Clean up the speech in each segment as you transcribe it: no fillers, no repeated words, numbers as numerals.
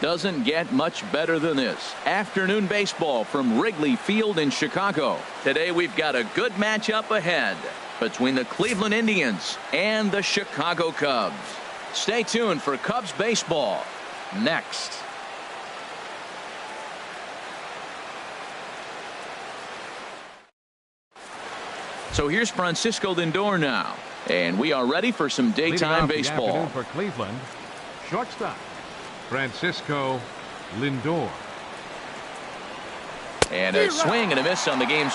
Doesn't get much better than this. Afternoon baseball from Wrigley Field in Chicago. Today we've got a good matchup ahead between the Cleveland Indians and the Chicago Cubs. Stay tuned for Cubs baseball next. So here's Francisco Lindor now, and we are ready for some daytime baseball. For Cleveland, shortstop Francisco Lindor. And a swing and a miss on the game.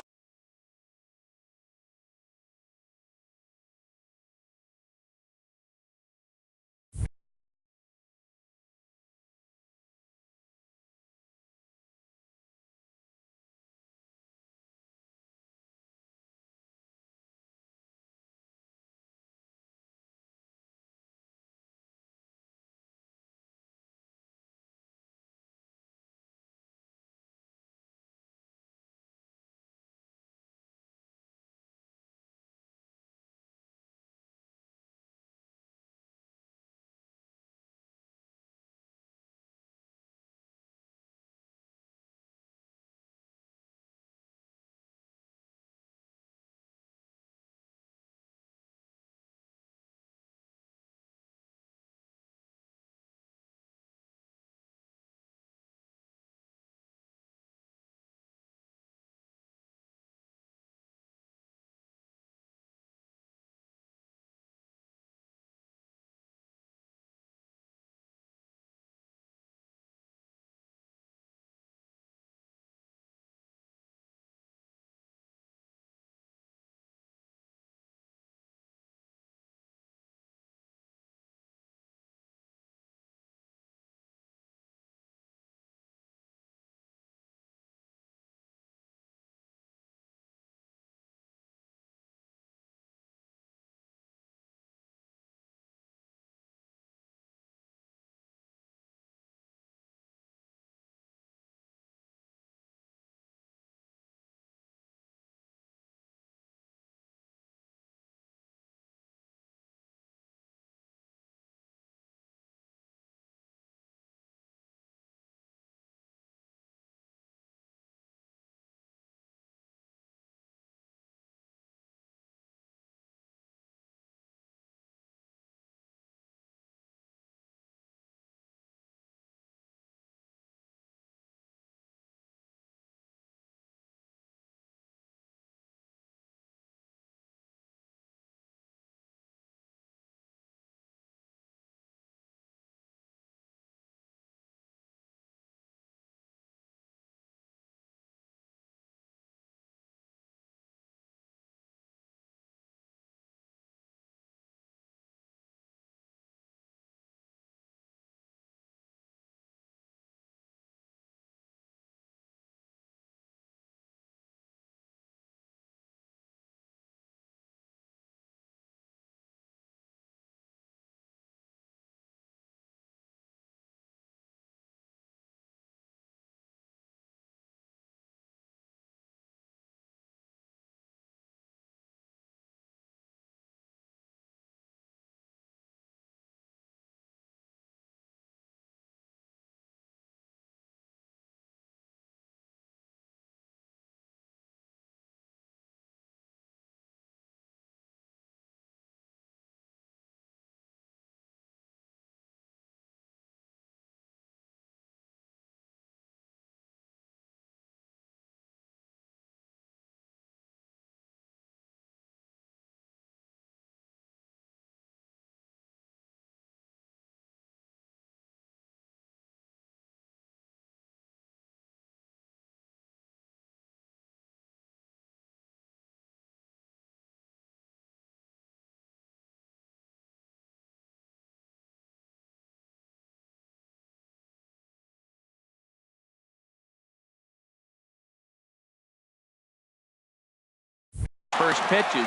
First pitch is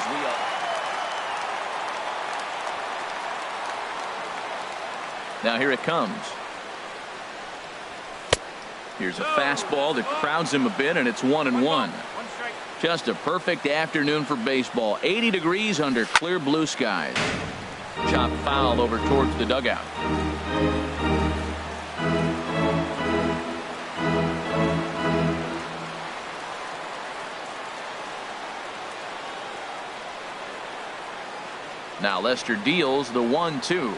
now here it comes. Here's a fastball that crowds him a bit, and it's 1-1. Just a perfect afternoon for baseball. 80 degrees under clear blue skies. Chop foul over towards the dugout. Now Lester deals the 1-2.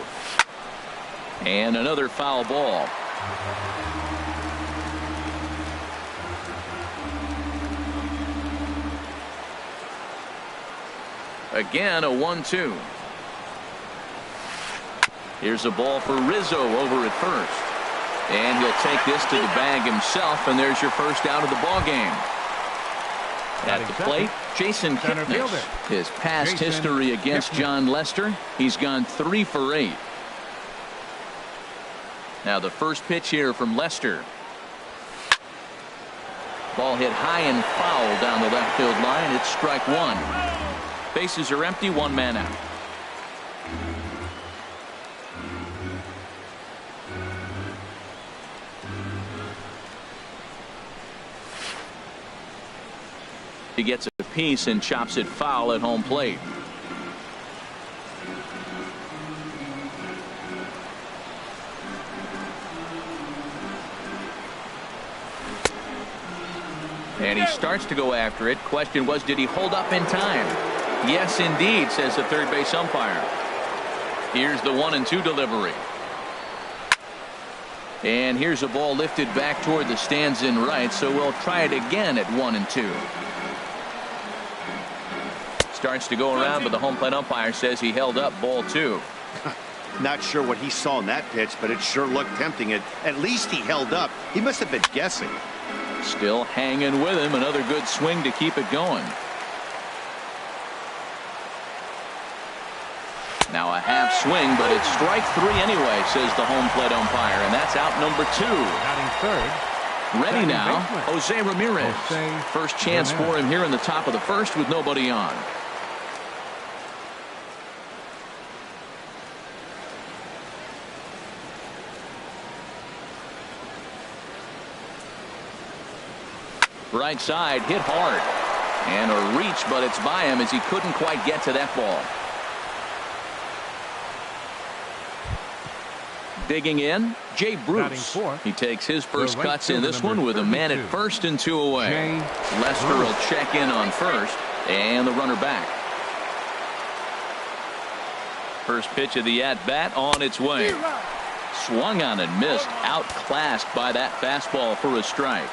And another foul ball. Again, a 1-2. Here's a ball for Rizzo over at first. And he'll take this to the bag himself, and there's your first out of the ball game. At the plate, Jason Kipnis. His past history against John Lester, he's gone 3 for 8. Now the first pitch here from Lester. Ball hit high and foul down the left field line. It's strike 1. Bases are empty, 1 man out. He gets a piece and chops it foul at home plate. And he starts to go after it. Question was, did he hold up in time? Yes, indeed, says the third base umpire. Here's the 1-2 delivery. And here's a ball lifted back toward the stands in right, so we'll try it again at 1-2. Starts to go around, but the home plate umpire says he held up, ball 2. Not sure what he saw in that pitch, but it sure looked tempting. At least he held up. He must have been guessing. Still hanging with him. Another good swing to keep it going. Now a half swing, but it's strike 3 anyway, says the home plate umpire, and that's out number 2. Batting third. Ready now, Jose Ramirez. First chance for him here in the top of the first with nobody on. Right side, hit hard. And a reach, but it's by him as he couldn't quite get to that ball. Digging in, Jay Bruce. He takes his first cuts in this one with a man at first and 2 away. Lester will check in on first, and the runner back. First pitch of the at-bat on its way. Swung on and missed, outclassed by that fastball for a strike.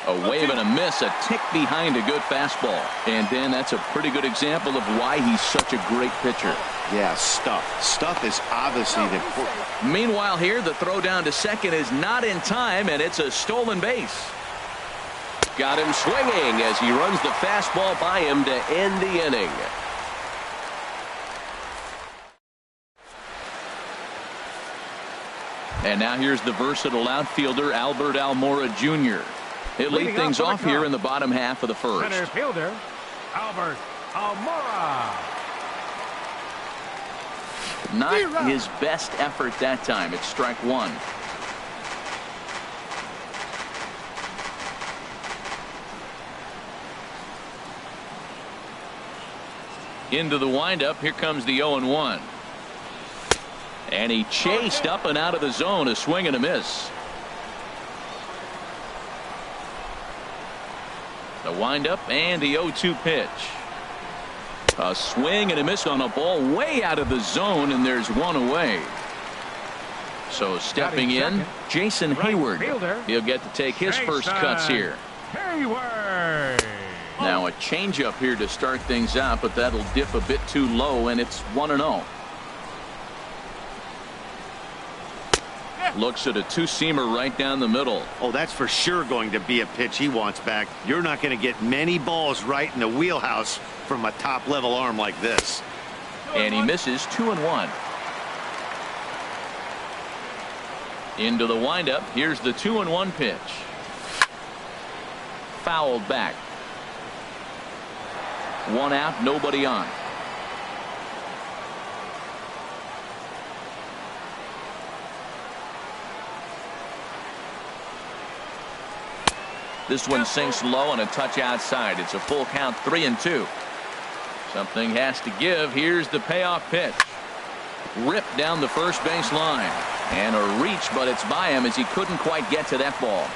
A wave and a miss, a tick behind a good fastball. And then that's a pretty good example of why he's such a great pitcher. Yeah, stuff is obviously the important. Meanwhile here, the throw down to second is not in time, and it's a stolen base. Got him swinging as he runs the fastball by him to end the inning. And now here's the versatile outfielder Albert Almora Jr. He'll lead things off here in the bottom half of the first. Center fielder, Albert Almora. Not his best effort that time. It's strike 1. Into the windup. Here comes the 0-1. And he chased up and out of the zone. A swing and a miss. The windup and the 0-2 pitch. A swing and a miss on a ball way out of the zone, and there's one away. So stepping in, Jason Hayward. He'll get to take his first cuts here. Hayward. Now a changeup here to start things out, but that'll dip a bit too low, and it's 1-0. Looks at a two-seamer right down the middle. Oh, that's for sure going to be a pitch he wants back. You're not going to get many balls right in the wheelhouse from a top-level arm like this. And he misses 2-1. Into the windup. Here's the 2-1 pitch. Fouled back. 1 out, nobody on. This one sinks low and a touch outside. It's a full count, 3-2. Something has to give. Here's the payoff pitch. Ripped down the first base line. And a reach, but it's by him as he couldn't quite get to that ball.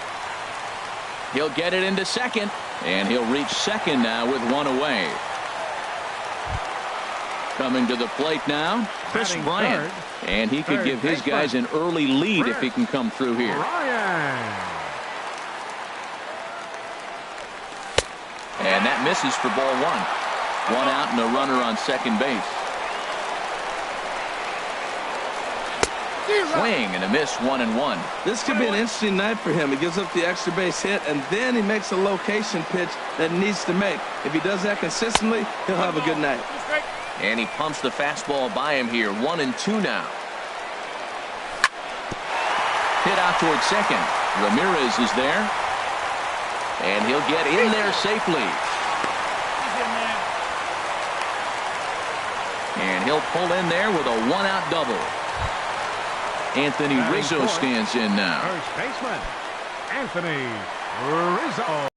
He'll get it into second, and he'll reach second now with 1 away. Coming to the plate now, Chris Batting Bryant. third. And he could Third give his baseman. guys an early lead if he can come through here. Ryan. And that misses for ball one. One out and a runner on second base. Swing and a miss, 1-1. This could be an interesting night for him. He gives up the extra base hit, and then he makes a location pitch that he needs to make. If he does that consistently, he'll have a good night. And he pumps the fastball by him here. 1-2 now. Hit out towards second. Ramirez is there. And he'll get in there safely. And he'll pull in there with a one-out double. Anthony Rizzo stands in now. First baseman, Anthony Rizzo.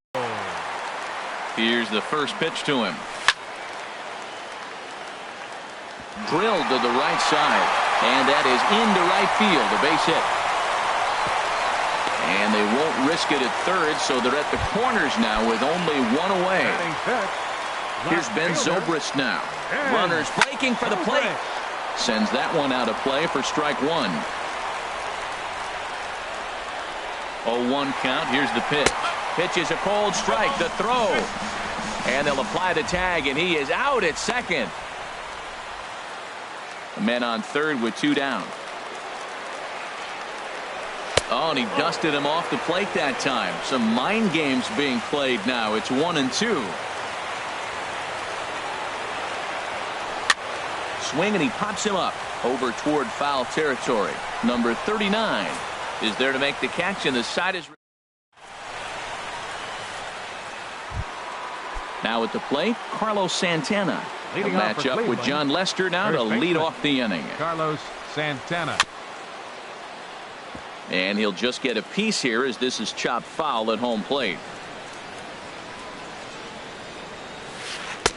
Here's the first pitch to him. Drilled to the right side. And that is into right field, a base hit. And they won't risk it at third, so they're at the corners now with only one away. Here's Ben Zobrist now. Runners breaking for the plate. Sends that one out of play for strike one. 0-1 count. Here's the pitch. Pitch is a cold strike. The throw. And they'll apply the tag, and he is out at second. The men on third with two down. Oh, and he dusted him off the plate that time. Some mind games being played now. It's 1-2. Swing, and he pops him up over toward foul territory. Number 39 is there to make the catch, and the side is now at the plate. Carlos Santana. Leading a off for matchup with Cleveland, John Lester now to first lead baseman, off the inning. Carlos Santana. And he'll just get a piece here as this is chopped foul at home plate.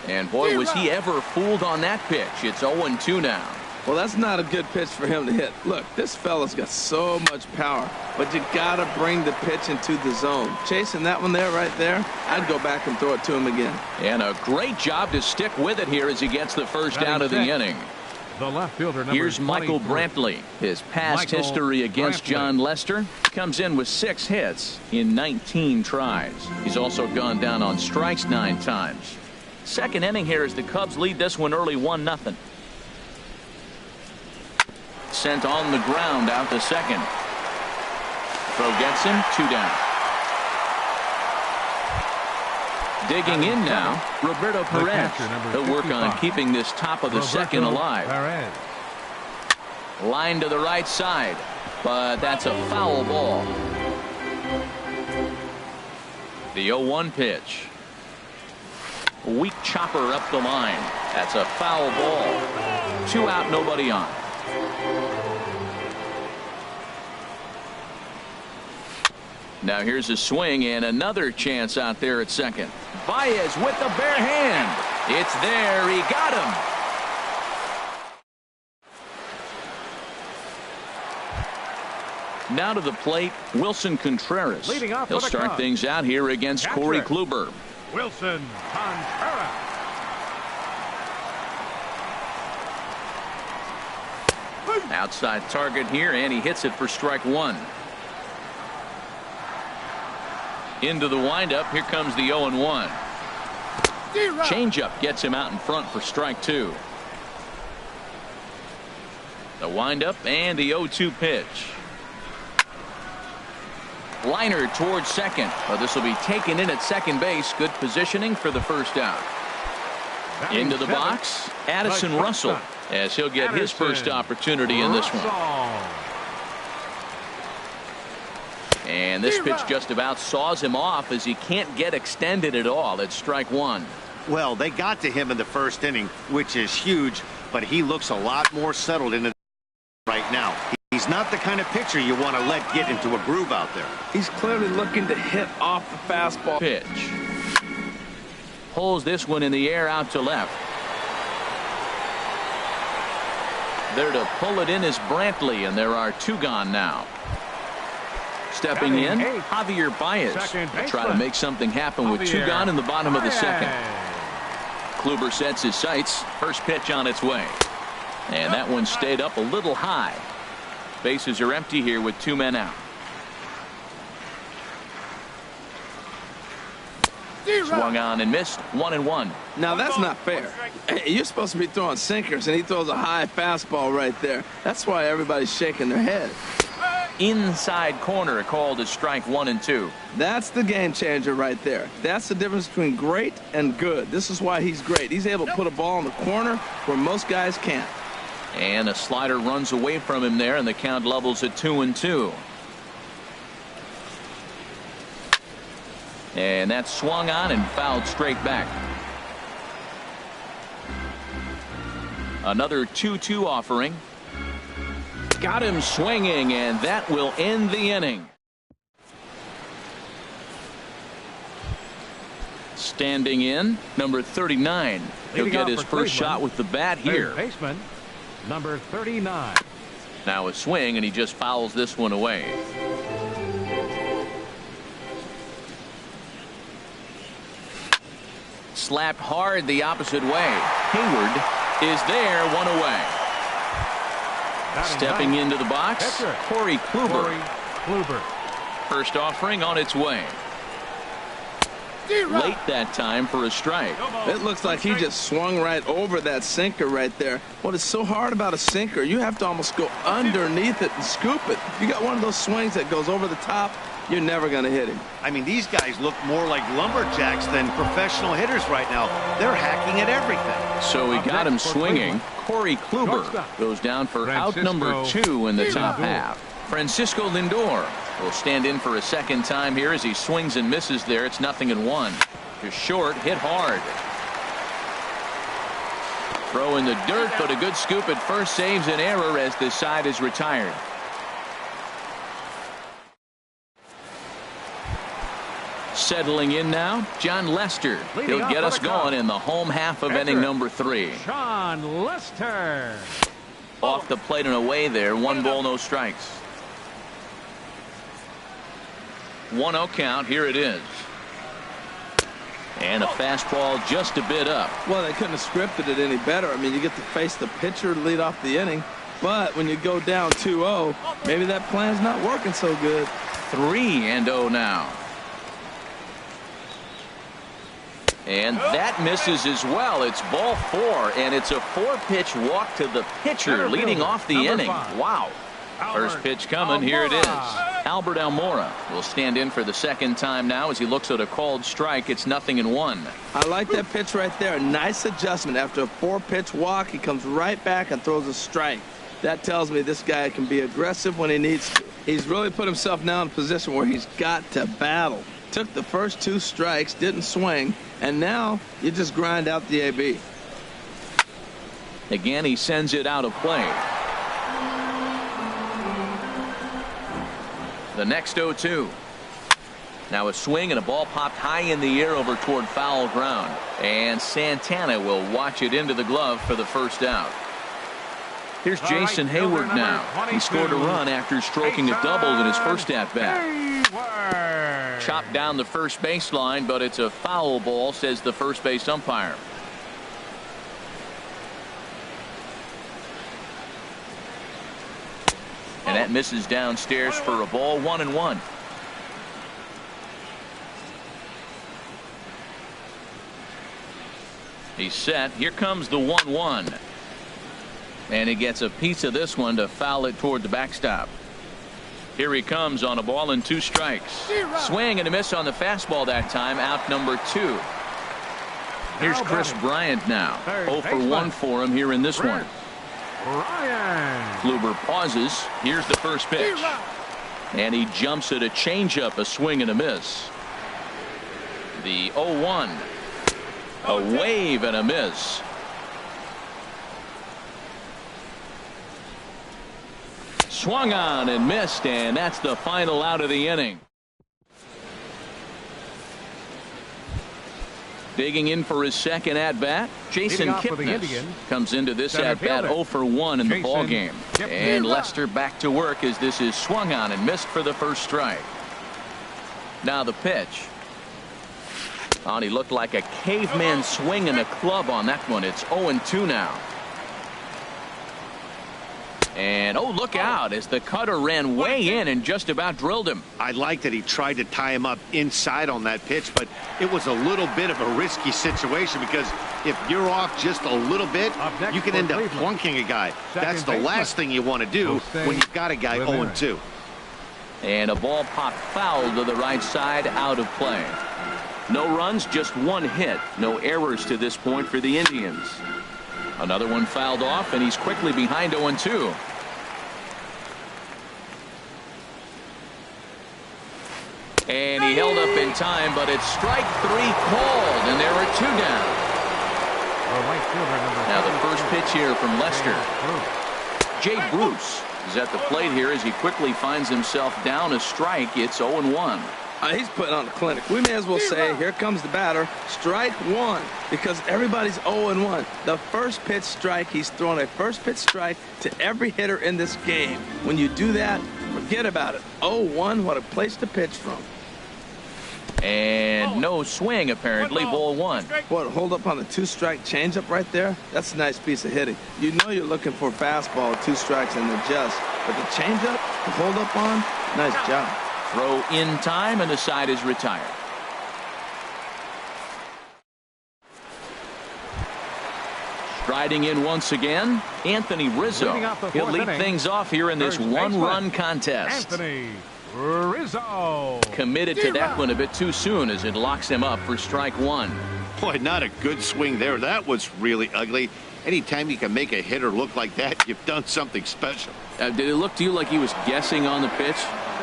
And boy, was he ever fooled on that pitch. It's 0-2 now. Well, that's not a good pitch for him to hit. Look, this fella's got so much power, but you gotta bring the pitch into the zone. Chasing that one there, right there, I'd go back and throw it to him again. And a great job to stick with it here as he gets the first out of the inning. The left fielder, number Here's Michael 23. Brantley. His past Michael history against Brantley. John Lester comes in with 6 hits in 19 tries. He's also gone down on strikes 9 times. Second inning here as the Cubs lead this one early 1-0. Sent on the ground out to second. Throw gets him, 2 down. Digging in now, Roberto Perez. He'll work on keeping this top of the second alive. Perez. Line to the right side, but that's a foul ball. The 0-1 pitch. Weak chopper up the line. That's a foul ball. 2 out, nobody on. Now here's a swing and another chance out there at second. Baez with the bare hand. It's there. He got him. Now to the plate, Wilson Contreras. Leading off He'll for the start Cubs. things out here against Catcher. Corey Kluber. Wilson Contreras. Outside target here, and he hits it for strike one. Into the windup. Here comes the 0-1. Changeup gets him out in front for strike two. The windup and the 0-2 pitch. Liner towards second. Well, this will be taken in at second base. Good positioning for the first out. Into the box, Addison Russell, as he'll get his first opportunity in this one. And this pitch just about saws him off as he can't get extended at all. It's strike one. Well, they got to him in the first inning, which is huge, but he looks a lot more settled in it right now. He's not the kind of pitcher you want to let get into a groove out there. He's clearly looking to hit off the fastball. Pitch. Pulls this one in the air out to left. There to pull it in is Brantley, and there are 2 gone now. Stepping in, Javier Baez. Try to make something happen with 2 gone in the bottom of the second. Kluber sets his sights. First pitch on its way. And that one stayed up a little high. Bases are empty here with 2 men out. Swung on and missed. 1-1. Now that's not fair. Hey, you're supposed to be throwing sinkers, and he throws a high fastball right there. That's why everybody's shaking their head. Inside corner called as strike 1 and 2. That's the game changer right there. That's the difference between great and good. This is why he's great. He's able to put a ball in the corner where most guys can't. And a slider runs away from him there, and the count levels at 2-2. And that's swung on and fouled straight back. Another 2-2 offering. Got him swinging, and that will end the inning. Standing in, number 39. He'll get his first shot with the bat here. Baseman, number 39. Now a swing, and he just fouls this one away. Slapped hard the opposite way. Hayward is there, 1 away. Stepping into the box, Corey Kluber. First offering on its way. Late that time for a strike. It looks like he just swung right over that sinker right there. What is so hard about a sinker, you have to almost go underneath it and scoop it. If you got one of those swings that goes over the top, you're never going to hit him. I mean, these guys look more like lumberjacks than professional hitters right now. They're hacking at everything. So he got him swinging. Corey Kluber goes down for out number 2 in the top half. Francisco Lindor will stand in for a second time here as he swings and misses there. It's 0-1. Just short, hit hard. Throw in the dirt, but a good scoop at first saves an error as this side is retired. Settling in now, John Lester. He'll get us going in the home half of inning number 3. John Lester. Off the plate and away there. 1 ball, no strikes. 1-0 count. Here it is. And a fastball just a bit up. Well, they couldn't have scripted it any better. I mean, you get to face the pitcher to lead off the inning. But when you go down 2-0, maybe that plan's not working so good. 3-0 now. And that misses as well. It's ball 4, and it's a 4-pitch walk to the pitcher leading off the inning. Wow. First pitch coming. Here it is. Albert Almora will stand in for the second time now as he looks at a called strike. It's 0-1. I like that pitch right there. A nice adjustment. After a 4-pitch walk, he comes right back and throws a strike. That tells me this guy can be aggressive when he needs to. He's really put himself now in a position where he's got to battle. Took the first 2 strikes, didn't swing, and now you just grind out the AB. Again, he sends it out of play. The next 0-2. Now a swing and a ball popped high in the air over toward foul ground. And Santana will watch it into the glove for the first out. Here's Jason Hayward now. He scored a run after stroking a double in his first at-bat. Chopped down the first baseline, but it's a foul ball, says the first base umpire. And that misses downstairs for a ball. 1-1. He's set. Here comes the 1-1. And he gets a piece of this one to foul it toward the backstop. Here he comes on a ball and 2 strikes. Swing and a miss on the fastball that time. Out number 2. Here's Chris Bryant now. 0 for 1 for him here in this one. Kluber pauses. Here's the first pitch. And he jumps at a changeup, a swing and a miss. The 0-1. A wave and a miss. Swung on and missed, and that's the final out of the inning. Digging in for his second at-bat, Jason Kipnis comes into this at-bat 0 for 1 in the ballgame. And Lester back to work as this is swung on and missed for the first strike. Now the pitch. Oh, he looked like a caveman swinging a club on that one. It's 0-2 now. And, oh, look out as the cutter ran way in and just about drilled him. I like that he tried to tie him up inside on that pitch, but it was a little bit of a risky situation because if you're off just a little bit, you can end up plunking a guy. That's the last thing you want to do when you've got a guy 0-2. And a ball popped foul to the right side, out of play. No runs, just one hit. No errors to this point for the Indians. Another one fouled off, and he's quickly behind 0-2. And he held up in time, but it's strike 3 called, and there are 2 down. Now the first pitch here from Lester. Jay Bruce is at the plate here as he quickly finds himself down a strike. It's 0-1. He's putting on a clinic. We may as well say, here comes the batter, strike 1, because everybody's 0-1. The first pitch strike, he's throwing a first pitch strike to every hitter in this game. When you do that, forget about it. 0-1, what a place to pitch from. And no swing, apparently, ball 1. What, hold up on the 2-strike changeup right there? That's a nice piece of hitting. You know you're looking for a fastball, 2 strikes, and adjust. But the changeup, the hold up on, nice job. Throw in time, and the side is retired. Striding in once again, Anthony Rizzo. He'll lead things off here in this 1-run contest. Anthony Rizzo. Committed to that one a bit too soon as it locks him up for strike 1. Boy, not a good swing there. That was really ugly. Anytime you can make a hitter look like that, you've done something special. Did it look to you like he was guessing on the pitch?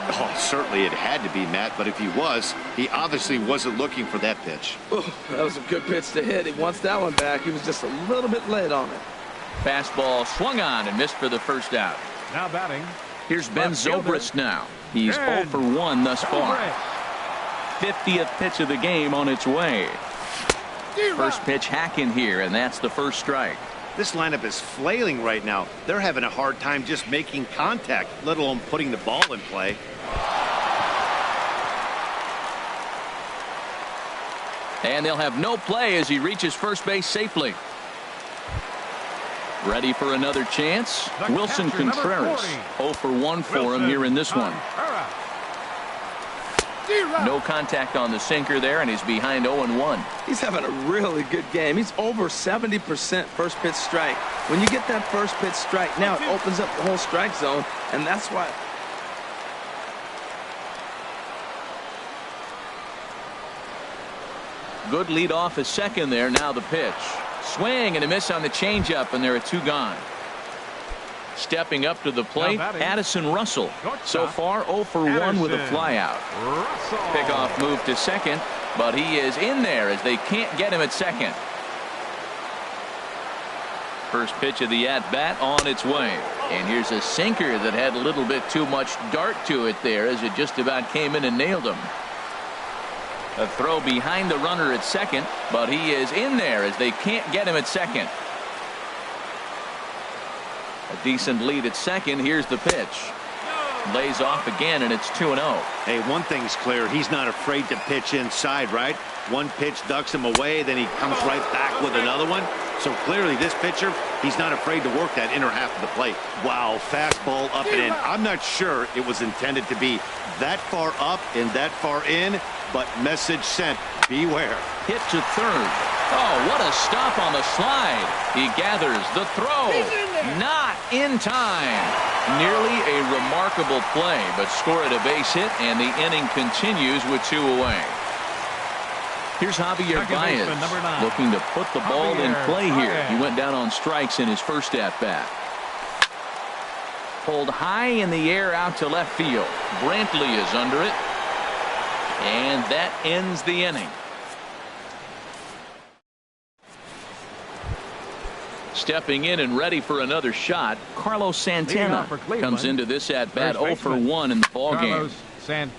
Oh, certainly it had to be, Matt, but if he was, he obviously wasn't looking for that pitch. Oh, that was a good pitch to hit. He wants that one back. He was just a little bit late on it. Fastball swung on and missed for the first out. Now batting. Here's Ben Zobrist now. He's 0 for 1 thus far. 50th pitch of the game on its way. First pitch hacking here, and that's the first strike. This lineup is flailing right now. They're having a hard time just making contact, let alone putting the ball in play. And they'll have no play as he reaches first base safely. Ready for another chance. Wilson Contreras. 0 for 1 for him here in this one. No contact on the sinker there, and he's behind 0-1. He's having a really good game. He's over 70% first pitch strike. When you get that first pitch strike, now it opens up the whole strike zone, and that's why. Good lead off at second there. Now the pitch. Swing and a miss on the changeup, and there are 2 gone. Stepping up to the plate, Addison Russell. So far, 0 for 1 with a flyout. Pickoff move to second, but he is in there as they can't get him at second. First pitch of the at-bat on its way. And here's a sinker that had a little bit too much dart to it there as it just about came in and nailed him. A throw behind the runner at second, but he is in there as they can't get him at second. A decent lead at second. Here's the pitch. Lays off again, and it's 2-0. Hey, one thing's clear. He's not afraid to pitch inside, right? One pitch ducks him away, then he comes right back with another one. So clearly this pitcher, he's not afraid to work that inner half of the plate. Wow, fastball up and in. I'm not sure it was intended to be that far up and that far in, but message sent. Beware. Hit to third. Oh, what a stop on the slide. He gathers the throw. Not in time. Nearly a remarkable play, but scored a base hit, and the inning continues with 2 away. Here's Javier Baez looking to put the ball in play here. He went down on strikes in his first at-bat. Pulled high in the air out to left field. Brantley is under it. And that ends the inning. Stepping in and ready for another shot, Carlos Santana comes into this at-bat 0 for 1 in the ballgame.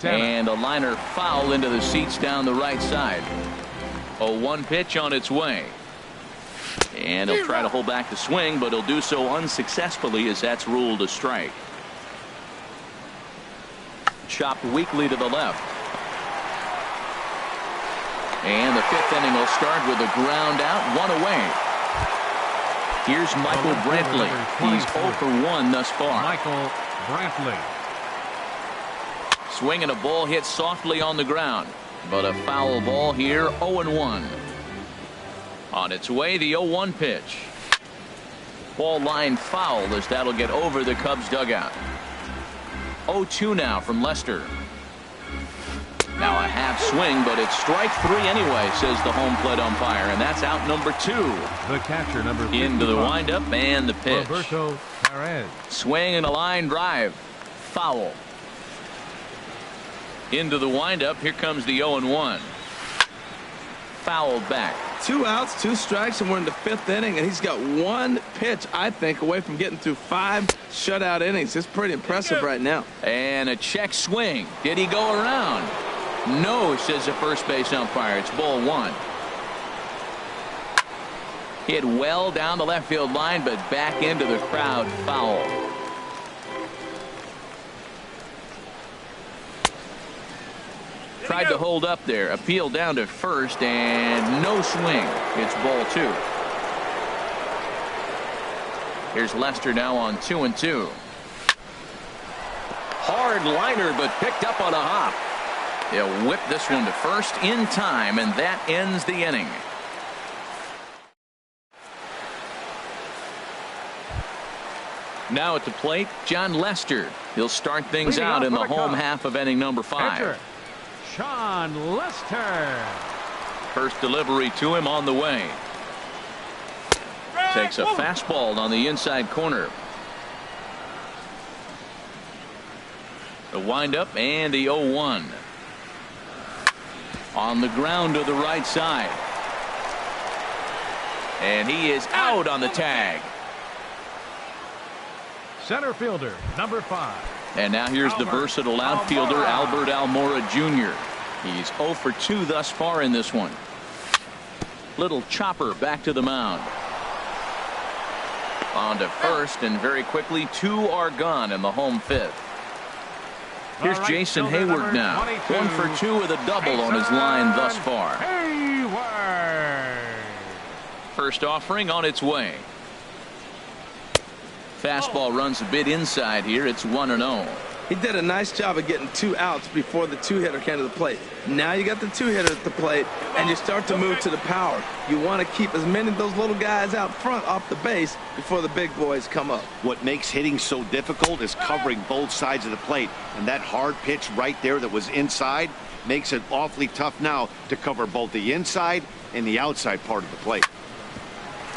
And a liner foul into the seats down the right side. A 1 pitch on its way. And he'll try to hold back the swing, but he'll do so unsuccessfully as that's ruled a strike. Chopped weakly to the left. And the fifth inning will start with a ground out, one away. Here's Michael Brantley. He's 0 for 1 thus far. Michael Brantley. Swing and a ball hit softly on the ground. But a foul ball here, 0-1. On its way, the 0-1 pitch. Ball line foul as that'll get over the Cubs dugout. 0-2 now from Lester. Now a half swing, but it's strike 3 anyway, says the home plate umpire, and that's out number 2. The catcher, number 55. Into the windup and the pitch. Roberto Perez. Swing and a line drive. Foul. Into the windup. Here comes the 0-1. Fouled back. 2 outs, 2 strikes, and we're in the 5th inning, and he's got 1 pitch, I think, away from getting through 5 shutout innings. It's pretty impressive right now. And a check swing. Did he go around? No, says the first base umpire. It's ball 1. Hit well down the left field line, but back into the crowd. Foul. Tried to hold up there. Appeal down to first, and no swing. It's ball 2. Here's Lester now on 2-2. Hard liner, but picked up on a hop. They'll whip this one to first in time, and that ends the inning. Now at the plate, John Lester. He'll start things out in the home half of inning number 5. Pitcher, Sean Lester. First delivery to him on the way. Takes a fastball on the inside corner. The windup and the 0-1. On the ground to the right side. And he is out on the tag. Center fielder, number 5. And now here's the versatile outfielder, Albert Almora Jr. He's 0 for 2 thus far in this one. Little chopper back to the mound. On to first, and very quickly 2 are gone in the home 5th. Here's Jason Hayward now. 1 for 2 with a double on his line thus far. Hayward. First offering on its way. Fastball runs a bit inside here. It's 1-0. He did a nice job of getting 2 outs before the 2-hitter came to the plate. Now you got the 2-hitter at the plate, and you start to move to the power. You want to keep as many of those little guys out front off the base before the big boys come up. What makes hitting so difficult is covering both sides of the plate, and that hard pitch right there that was inside makes it awfully tough now to cover both the inside and the outside part of the plate.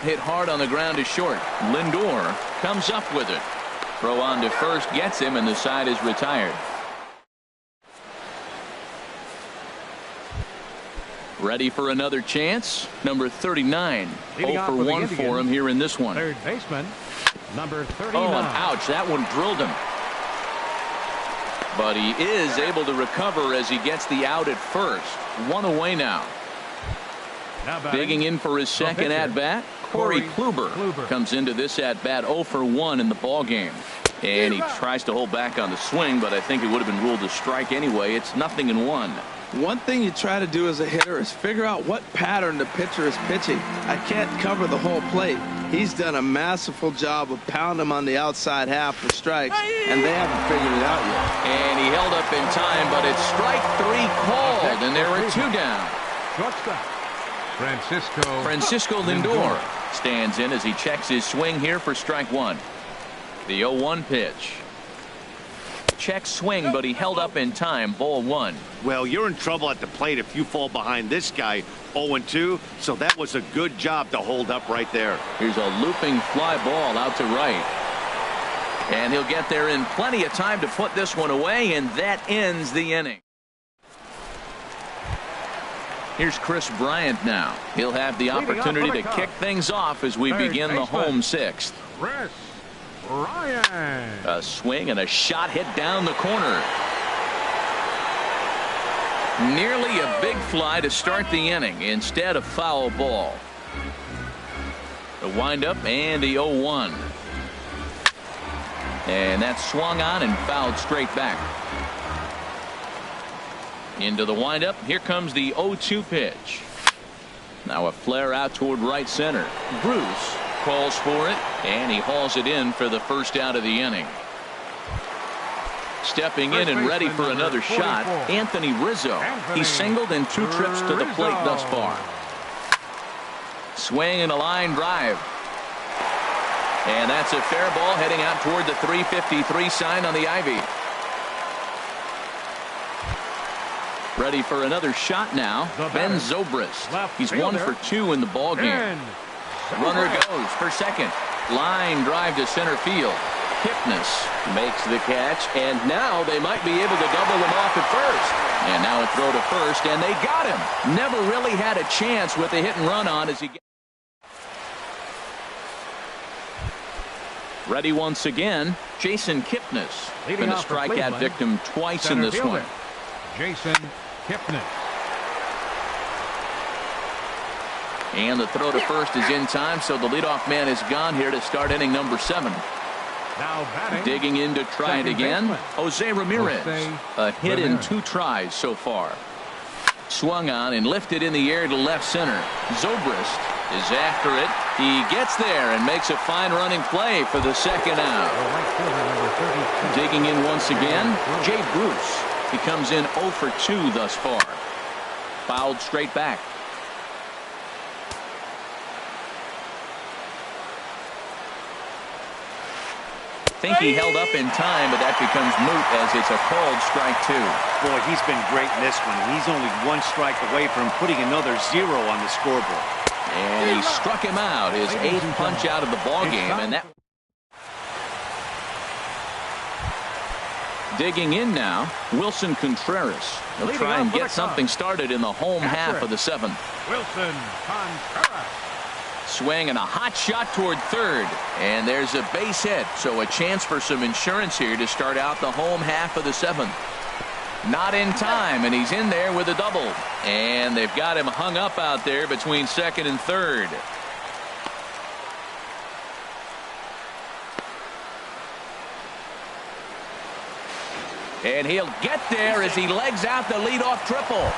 Hit hard on the ground to short. Lindor comes up with it. Throw on to first gets him, and the side is retired. Ready for another chance. Number 39. 0 for 1 for him here in this one. Third baseman, number 39. Oh, and ouch. That one drilled him. But he is able to recover as he gets the out at first. 1 away now. Digging in for his second at-bat, Corey Kluber comes into this at-bat 0 for 1 in the ball game. And he tries to hold back on the swing, but I think it would have been ruled a strike anyway. It's 0-1. One thing you try to do as a hitter is figure out what pattern the pitcher is pitching. I can't cover the whole plate. He's done a masterful job of pounding him on the outside half for strikes, and they haven't figured it out yet. And he held up in time, but it's strike 3 called, and there are 2 down. Shortstop, Francisco Lindor stands in as he checks his swing here for strike 1. The 0-1 pitch. Check swing, but he held up in time. Ball 1. Well, you're in trouble at the plate if you fall behind this guy 0-2, so that was a good job to hold up right there. Here's a looping fly ball out to right. And he'll get there in plenty of time to put this one away, and that ends the inning. Here's Chris Bryant now. He'll have the opportunity to kick things off as we begin the home 6th. Chris Bryant. A swing and a shot hit down the corner. Nearly a big fly to start the inning. Instead, a foul ball. The windup and the 0-1. And that swung on and fouled straight back. Into the windup. Here comes the 0-2 pitch. Now a flare out toward right center. Bruce calls for it, and he hauls it in for the first out of the inning. Stepping in and ready for another shot, Anthony Rizzo. He's singled in 2 trips to the plate thus far. Swing and a line drive. And that's a fair ball heading out toward the 353 sign on the ivy. Ready for another shot now. Ben Zobrist. He's 1 for 2 in the ball game. Runner goes for second. Line drive to center field. Kipnis makes the catch, and now they might be able to double him off at first. And now a throw to first, and they got him. Never really had a chance with a hit and run on as he gets. Ready once again, Jason Kipnis. Been a strikeout victim twice in this one. Jason Kipnis. And the throw to first is in time, so the leadoff man is gone here to start inning number 7. Now batting. Digging in to try it again, Jose Ramirez. A hit in 2 tries so far. Swung on and lifted in the air to left center. Zobrist is after it. He gets there and makes a fine running play for the second out. Digging in once again, Jay Bruce. He comes in 0 for 2 thus far. Fouled straight back. Think he held up in time, but that becomes moot as it's a called strike 2. Boy, he's been great in this one. He's only 1 strike away from putting another 0 on the scoreboard. And he struck him out, his 8th punch out of the ball game, and that. Digging in now, Wilson Contreras. He'll try and get something started in the home half of the 7th. Wilson Contreras. Swing and a hot shot toward third, and there's a base hit, so a chance for some insurance here to start out the home half of the 7th. Not in time, and he's in there with a double, and they've got him hung up out there between second and third. And he'll get there as he legs out the leadoff triple.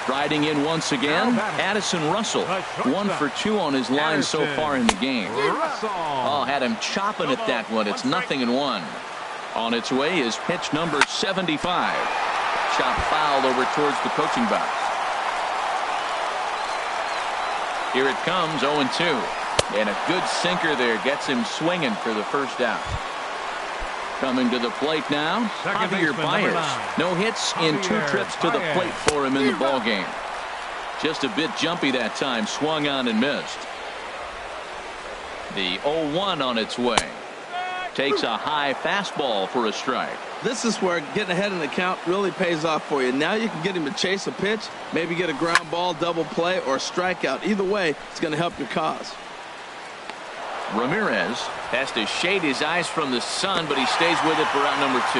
Striding in once again, Addison Russell. 1 for 2 on his line so far in the game. Oh, had him chopping at that one. It's 0-1. On its way is pitch number 75. Chop fouled over towards the coaching box. Here it comes, 0-2. And a good sinker there gets him swinging for the first out. Coming to the plate now, Javier Baez. No hits in 2 trips to the plate for him in the ball game. Just a bit jumpy that time, swung on and missed. The 0-1 on its way. Takes a high fastball for a strike. This is where getting ahead in the count really pays off for you. Now you can get him to chase a pitch, maybe get a ground ball, double play, or a strikeout. Either way, it's going to help your cause. Ramirez has to shade his eyes from the sun, but he stays with it for out number 2.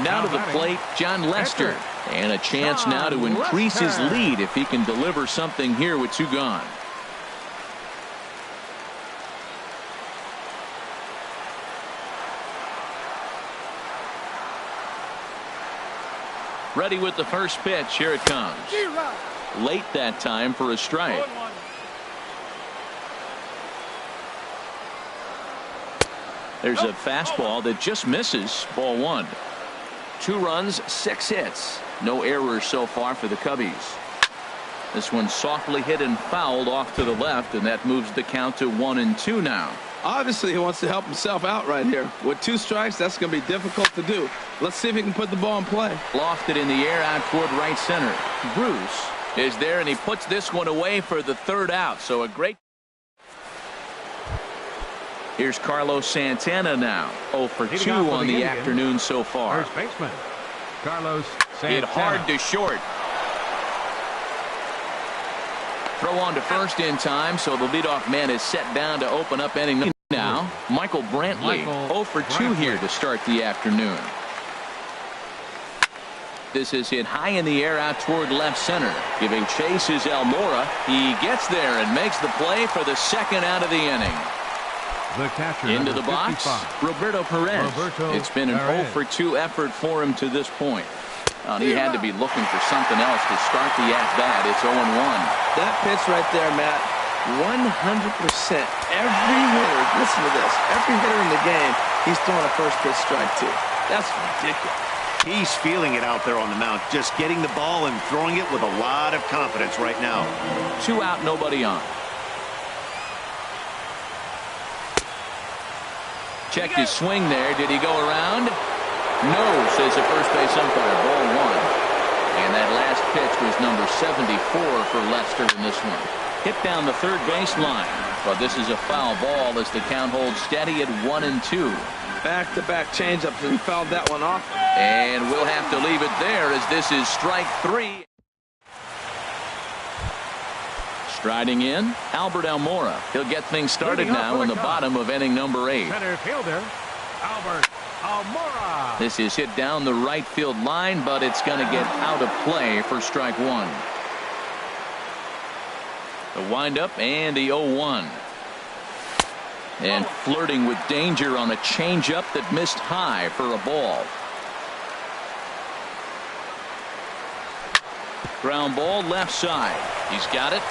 Now to the plate, John Lester. And a chance now to increase his lead if he can deliver something here with 2 gone. Ready with the first pitch. Here it comes. Late that time for a strike. There's a fastball that just misses. Ball 1. 2 runs, 6 hits. No errors so far for the Cubbies. This one softly hit and fouled off to the left, and that moves the count to 1-2 now. Obviously, he wants to help himself out right here. With 2 strikes, that's going to be difficult to do. Let's see if he can put the ball in play. Lofted in the air out toward right center. Bruce is there, and he puts this one away for the 3rd out. So a great. Here's Carlos Santana now. 0 for 2 on the afternoon so far. First baseman Carlos Santana. Hit hard to short. Throw on to first in time, so the leadoff man is set down to open up inning now. Michael Brantley, 0 for 2 here to start the afternoon. This is hit high in the air out toward left center. Giving chase is Almora. He gets there and makes the play for the 2nd out of the inning. The catcher, Into the number box, 55. Roberto Perez. Roberto It's been an Perez. 0 for 2 effort for him to this point. He had to be looking for something else to start the at-bat. It's 0-1. That pitch right there, Matt, 100%. Every hitter, listen to this, every hitter in the game, he's throwing a first pitch strike to. That's ridiculous. He's feeling it out there on the mound, just getting the ball and throwing it with a lot of confidence right now. 2 out, nobody on. Checked his swing there. Did he go around? No, says the first base umpire. Ball 1. And that last pitch was number 74 for Lester in this one. Hit down the third baseline. But this is a foul ball as the count holds steady at 1-2. Back-to-back changeups, and he fouled that one off. And we'll have to leave it there as this is strike 3. Striding in, Albert Almora. He'll get things started now in the bottom of inning number 8. Center fielder, Albert Almora. This is hit down the right field line, but it's going to get out of play for strike 1. The windup and the 0-1. And flirting with danger on a changeup that missed high for a ball. Ground ball left side. He's got it.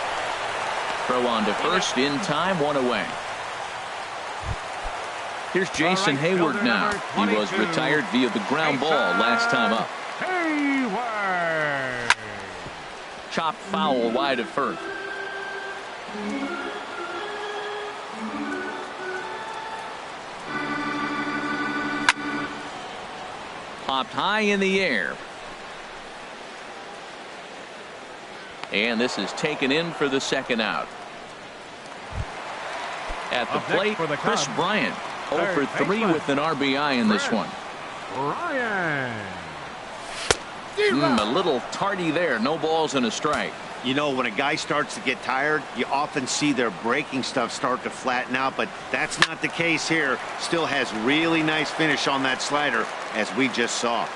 Throw on to first in time, 1 away. Here's Jason Hayward now. He was retired via the ground ball last time up. Hayward. Chopped foul wide of first. Popped high in the air. And this is taken in for the second out. At the plate, Chris Bryant. 0 for 3 with an RBI in this one. Ryan. A little tardy there. No balls and a strike. You know, when a guy starts to get tired, you often see their breaking stuff start to flatten out, but that's not the case here. Still has really nice finish on that slider, as we just saw.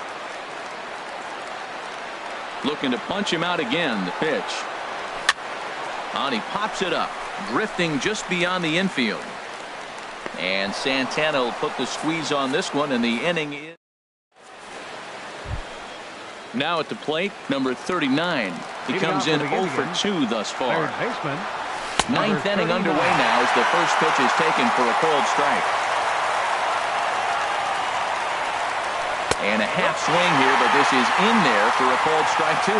Looking to punch him out again. The pitch. And he pops it up, drifting just beyond the infield. And Santana will put the squeeze on this one, and the inning is. Now at the plate, number 39. He comes in 0 for 2 thus far. Third baseman. Ninth inning underway now as the first pitch is taken for a called strike. And a half swing here, but this is in there for a called strike 2.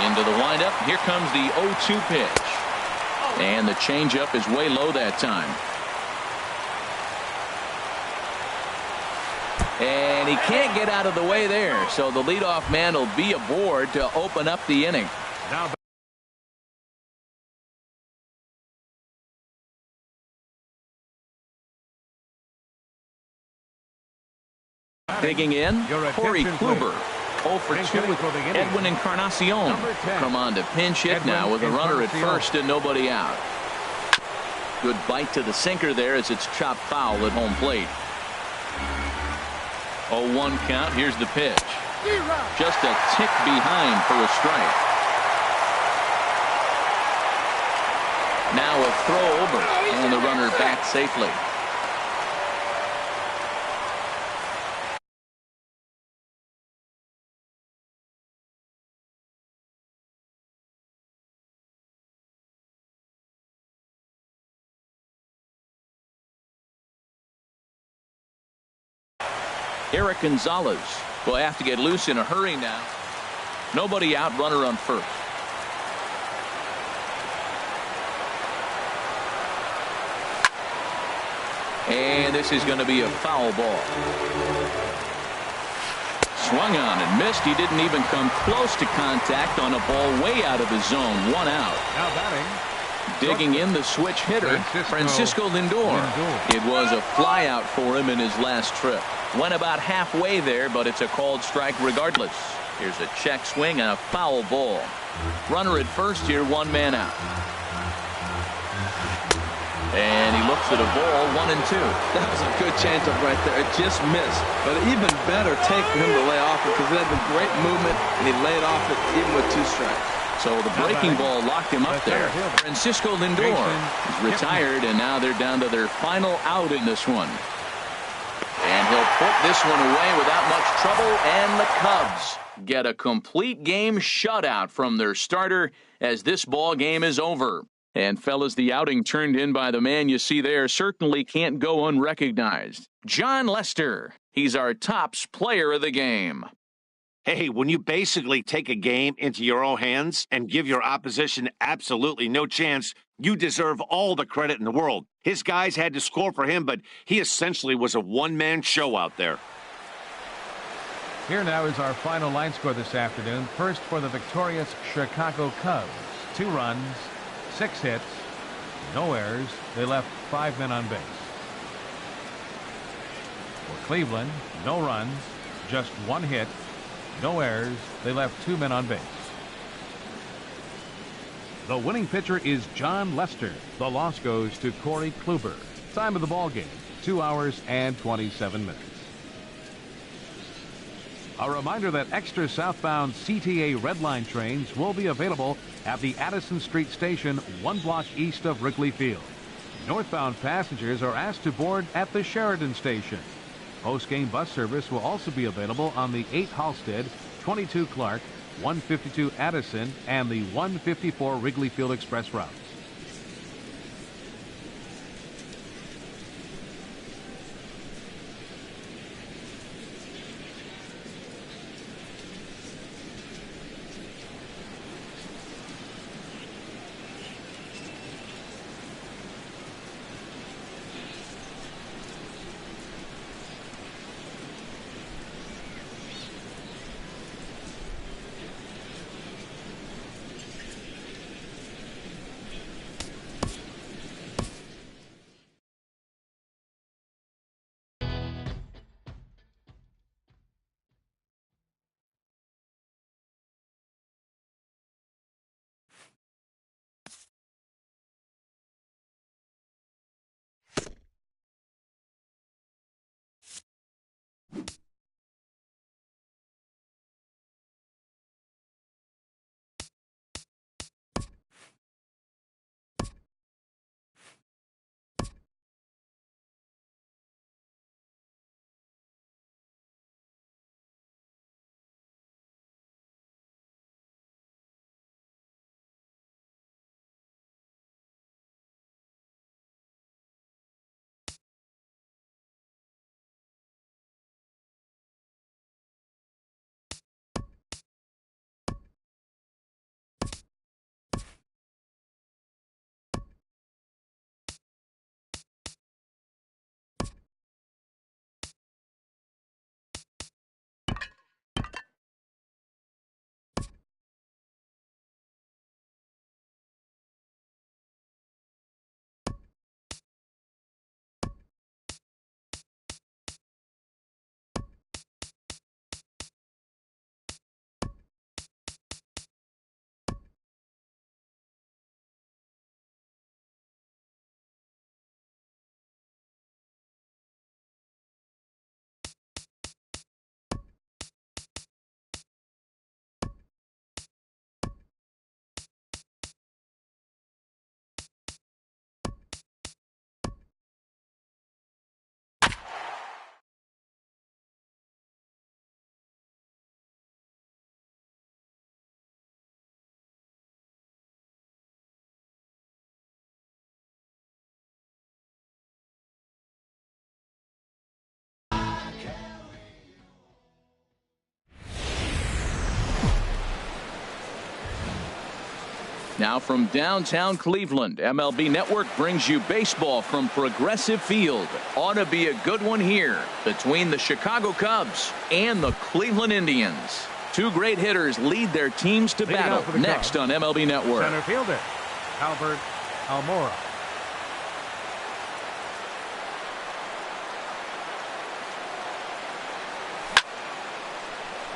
Into the windup. Here comes the 0-2 pitch. And the changeup is way low that time. And he can't get out of the way there, so the leadoff man will be aboard to open up the inning. Now Digging in, Corey Kluber. 0 for 2 with beginning. Edwin Encarnacion. Number 10. Come on to pinch hit Edwin now with a runner at Encarnacion. first and nobody out. Good bite to the sinker there as it's chopped foul at home plate. 0-1 count. Here's the pitch. Just a tick behind for a strike. Now a throw over and the runner back safely. Eric Gonzalez will have to get loose in a hurry now. Nobody out, runner on first. And this is going to be a foul ball. Swung on and missed. He didn't even come close to contact on a ball way out of his zone. 1 out. Now batting. Digging in the switch hitter, Francisco Lindor. It was a fly out for him in his last trip. Went about halfway there, but it's a called strike regardless. Here's a check swing and a foul ball. Runner at first here, 1 man out. And he looks at a ball, 1-2. That was a good changeup right there. It just missed. But even better take for him to lay off it because he had the great movement and he laid off it even with 2 strikes. So the breaking ball locked him up there. Francisco Lindor is retired, and now they're down to their final out in this one. And he'll put this one away without much trouble, and the Cubs get a complete game shutout from their starter as this ball game is over. And fellas, the outing turned in by the man you see there certainly can't go unrecognized. Jon Lester. He's our tops player of the game. Hey, when you basically take a game into your own hands and give your opposition absolutely no chance, you deserve all the credit in the world. His guys had to score for him, but he essentially was a one-man show out there. Here now is our final line score this afternoon. First for the victorious Chicago Cubs. 2 runs, 6 hits, no errors. They left 5 men on base. For Cleveland, no runs, just 1 hit, no errors. They left 2 men on base. The winning pitcher is Jon Lester. The loss goes to Corey Kluber. Time of the ball game, 2 hours and 27 minutes. A reminder that extra southbound CTA Red Line trains will be available at the Addison Street Station 1 block east of Wrigley Field. Northbound passengers are asked to board at the Sheridan Station. Post-game bus service will also be available on the 8 Halstead, 22 Clark, 152 Addison, and the 154 Wrigley Field Express routes. Now from downtown Cleveland, MLB Network brings you baseball from Progressive Field. Ought to be a good one here between the Chicago Cubs and the Cleveland Indians. 2 great hitters lead their teams to battle next on MLB Network. Center fielder, Albert Almora.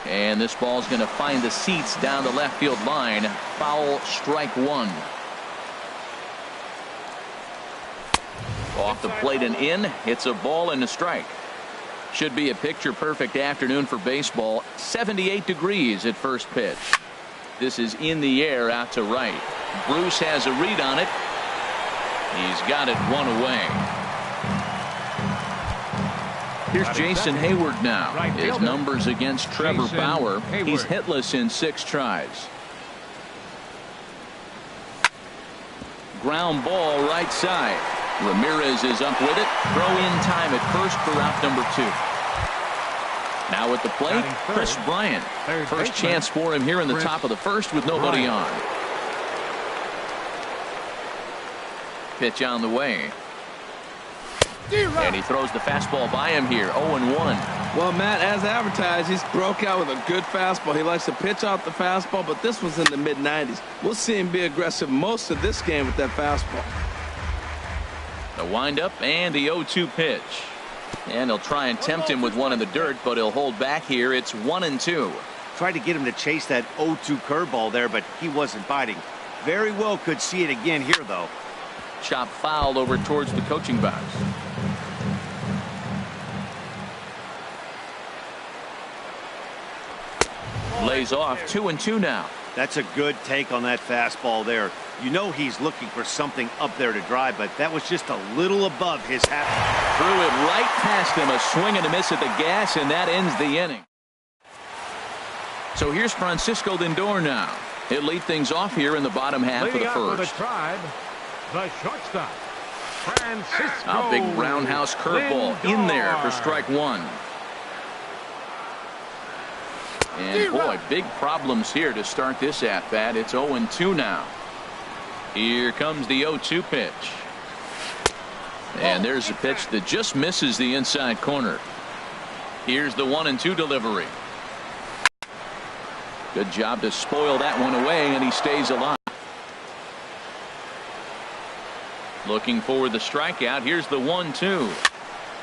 And this ball's going to find the seats down the left field line. Foul, strike 1. Off the plate and in. It's a ball and a strike. Should be a picture-perfect afternoon for baseball. 78 degrees at first pitch. This is in the air out to right. Bruce has a read on it. He's got it one away. Here's Jason Hayward now. His numbers against Trevor Bauer. He's hitless in 6 tries. Ground ball right side. Ramirez is up with it. Throw in time at first for out number 2. Now at the plate, Chris Bryant. First chance for him here in the top of the first with nobody on. Pitch on the way. And he throws the fastball by him here. 0-1. Well, Matt, as advertised, he's broke out with a good fastball. He likes to pitch out the fastball, but this was in the mid-90s. We'll see him be aggressive most of this game with that fastball. The windup and the 0-2 pitch. And he'll try and tempt him with one in the dirt, but he'll hold back here. It's 1-2. Tried to get him to chase that 0-2 curveball there, but he wasn't biting. Very well could see it again here, though. Chop foul over towards the coaching box. Lays off 2-2 now. That's a good take on that fastball there. You know he's looking for something up there to drive, but that was just a little above his hat. Threw it right past him. A swing and a miss at the gas, and that ends the inning. So here's Francisco Lindor now. He'll lead things off here in the bottom half of the first. The shortstop, Francisco. A big roundhouse curveball in there for strike 1. And boy, big problems here to start this at bat. It's 0-2 now. Here comes the 0-2 pitch. And there's a pitch that just misses the inside corner. Here's the 1-2 delivery. Good job to spoil that one away, and he stays alive. Looking for the strikeout. Here's the 1-2.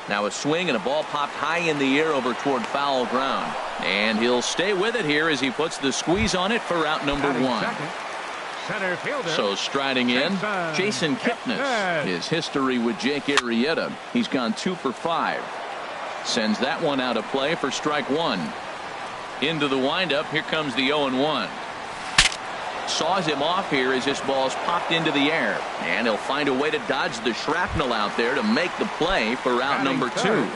Now a swing and a ball popped high in the air over toward foul ground. And he'll stay with it here as he puts the squeeze on it for out number 1. Center fielder. So striding in, Jason Kipnis. His history with Jake Arrieta. He's gone 2 for 5. Sends that one out of play for strike 1. Into the windup. Here comes the 0-1. Saws him off here as this ball's popped into the air. And he'll find a way to dodge the shrapnel out there to make the play for out number 2.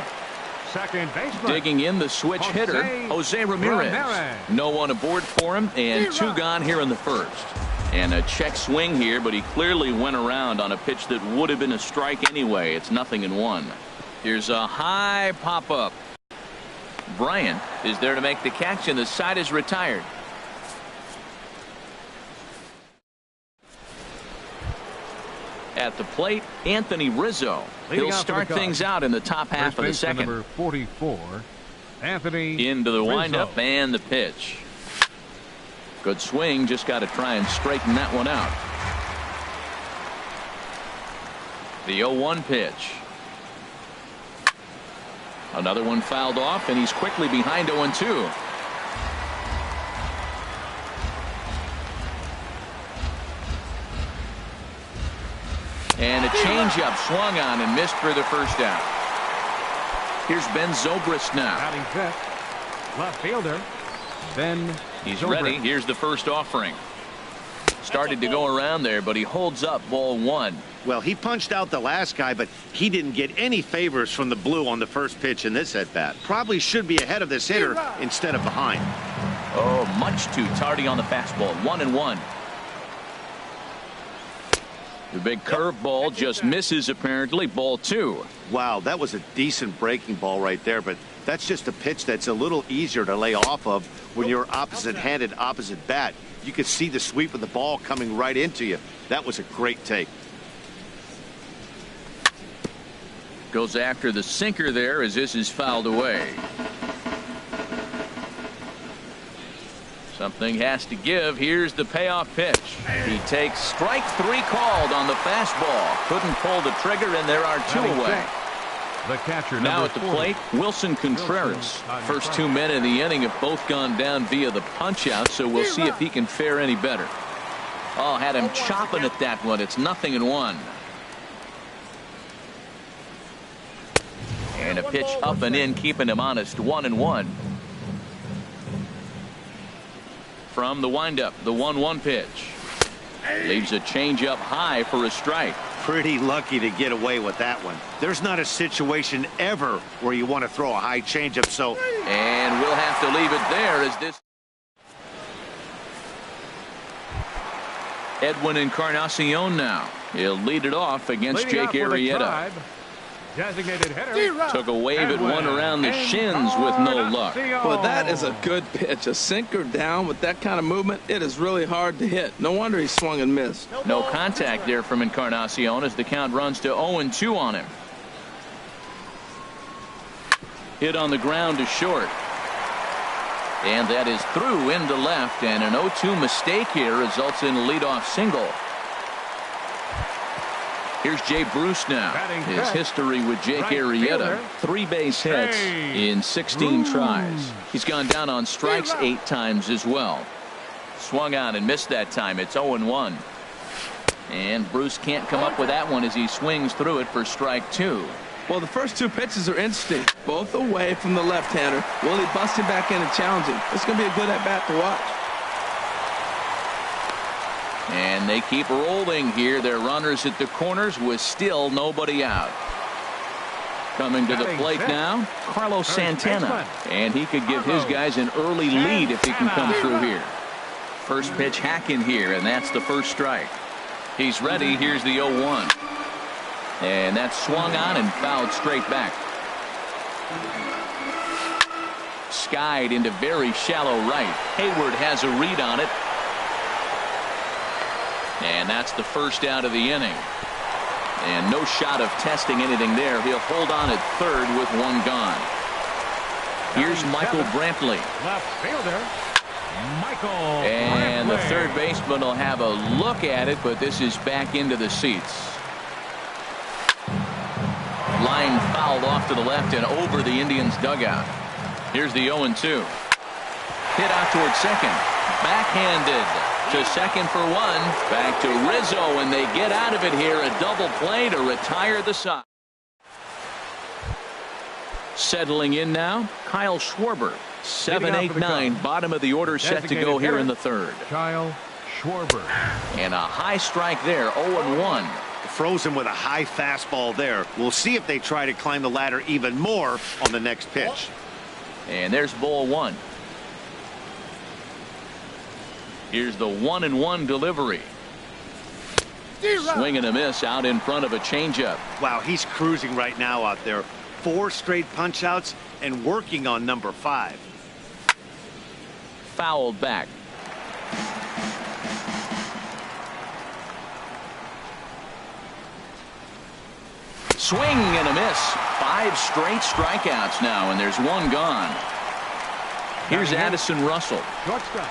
Second baseman. Digging in the switch hitter, Jose Ramirez. No one aboard for him, and 2 gone here in the first. And a check swing here, but he clearly went around on a pitch that would have been a strike anyway. It's 0-1. Here's a high pop-up. Bryant is there to make the catch, and the side is retired. At the plate, Anthony Rizzo. He'll start things out in the top half of the second. Number 44, Anthony into the Rizzo. windup and the pitch. Good swing. Just got to try and straighten that one out. The 0-1 pitch. Another one fouled off, and he's quickly behind 0-2. And a changeup swung on and missed for the first out. Here's Ben Zobrist now. Batting fifth, left fielder Ben. He's Zobrist. ready. Here's the first offering. Started to go around there, but he holds up ball 1. Well, he punched out the last guy, but he didn't get any favors from the blue on the first pitch in this at bat. Probably should be ahead of this hitter instead of behind. Oh, much too tardy on the fastball. 1-1. The big curveball just misses, apparently. Ball 2. Wow, that was a decent breaking ball right there, but that's just a pitch that's a little easier to lay off of when you're opposite-handed, opposite bat. You could see the sweep of the ball coming right into you. That was a great take. Goes after the sinker there as this is fouled away. Something has to give. Here's the payoff pitch. He takes strike 3 called on the fastball. Couldn't pull the trigger, and there are 2 away. The catcher now at the 40. plate, Wilson Contreras. First 2 men in the inning have both gone down via the punch-out, so we'll see if he can fare any better. Oh, had him chopping at that one. It's 0-1. And a pitch up and in, keeping him honest. 1-1. from the windup, the 1-1 pitch. Leaves a changeup high for a strike. Pretty lucky to get away with that one. There's not a situation ever where you want to throw a high changeup, so. And we'll have to leave it there as this. Edwin Encarnacion now. He'll lead it off against Jake Arrieta. Designated hitter. Took a wave at one around the shins with no luck. Well, that is a good pitch. A sinker down with that kind of movement, it is really hard to hit. No wonder he swung and missed. No contact there from Encarnacion as the count runs to 0-2 on him. Hit on the ground to short. And that is through into left, and an 0-2 mistake here results in a leadoff single. Here's Jay Bruce now. His history with Jake Arrieta. 3 base hits in 16 tries. He's gone down on strikes 8 times as well. Swung on and missed that time. It's 0-1. And Bruce can't come up with that one as he swings through it for strike 2. Well, the first 2 pitches are interesting. Both away from the left-hander. Will he bust him back in and challenge him? It's going to be a good at-bat to watch. And they keep rolling here. They're runners at the corners with still nobody out. Coming to the plate now, Carlos Santana. And he could give his guys an early lead if he can come through here. First pitch hacking here, and that's the first strike. He's ready. Here's the 0-1. And that's swung on and fouled straight back. Skied into very shallow right. Hayward has a read on it. And that's the first out of the inning. And no shot of testing anything there. He'll hold on at third with 1 gone. Here's Michael Brantley. Left fielder, Michael And Brantley. the third baseman will have a look at it, but this is back into the seats. Line fouled off to the left and over the Indians dugout. Here's the 0-2. Hit out toward second. Backhanded to second for 1. Back to Rizzo, and they get out of it here. A double play to retire the side. Settling in now, Kyle Schwarber. 7, 8, 9, bottom of the order, set to go here in the third. Kyle Schwarber. And a high strike there, 0-1. Froze him with a high fastball there. We'll see if they try to climb the ladder even more on the next pitch. And there's ball 1. Here's the 1-1 delivery. Swing and a miss out in front of a changeup. Wow, he's cruising right now out there. 4 straight punch outs and working on number 5. Fouled back. Swing and a miss. 5 straight strikeouts now, and there's 1 gone. Here's Addison Russell. Shortstop.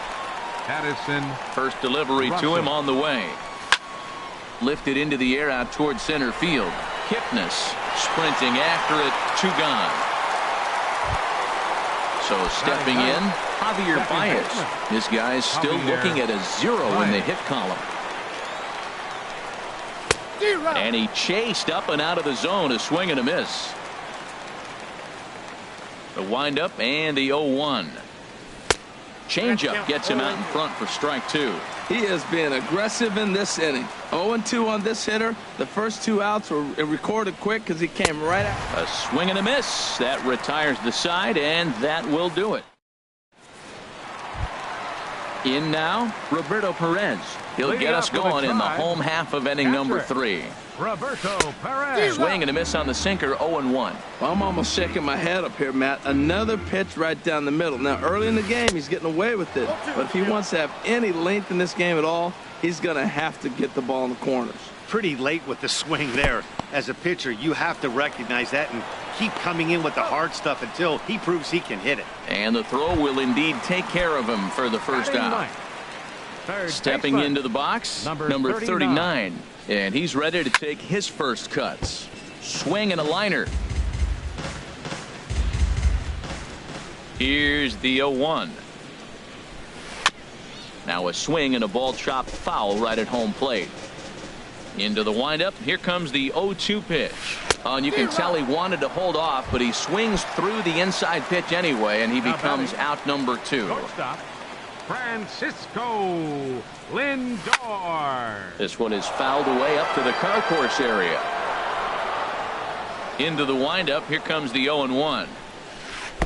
Addison. First delivery to him on the way. Lifted into the air out toward center field. Kipnis sprinting after it. 2 gone. So stepping in, Javier Baez. This guy's still looking at a 0 in the hit column. And he chased up and out of the zone. A swing and a miss. The windup and the 0-1. Changeup gets him out in front for strike 2. He is being aggressive in this inning. 0-2 on this hitter. The first 2 outs were recorded quick because he came right out. A swing and a miss. That retires the side, and that will do it. In now, Roberto Perez. He'll get us going in the home half of inning number 3. Roberto Perez. Swing and a miss on the sinker, 0-1. Well, I'm almost shaking my head up here, Matt. Another pitch right down the middle. Now, early in the game, he's getting away with it. But if he wants to have any length in this game at all, he's going to have to get the ball in the corners. Pretty late with the swing there. As a pitcher, you have to recognize that and keep coming in with the hard stuff until he proves he can hit it. And the throw will indeed take care of him for the first out. Stepping into the box, number 39. And he's ready to take his first cuts. Swing and a liner. Here's the 0-1. Now a swing and a ball chopped foul right at home plate. Into the windup. Here comes the 0-2 pitch. And you can tell he wanted to hold off, but he swings through the inside pitch anyway, and he becomes out number 2. Francisco Lindor. This one is fouled away up to the concourse area. Into the windup. Here comes the 0-1.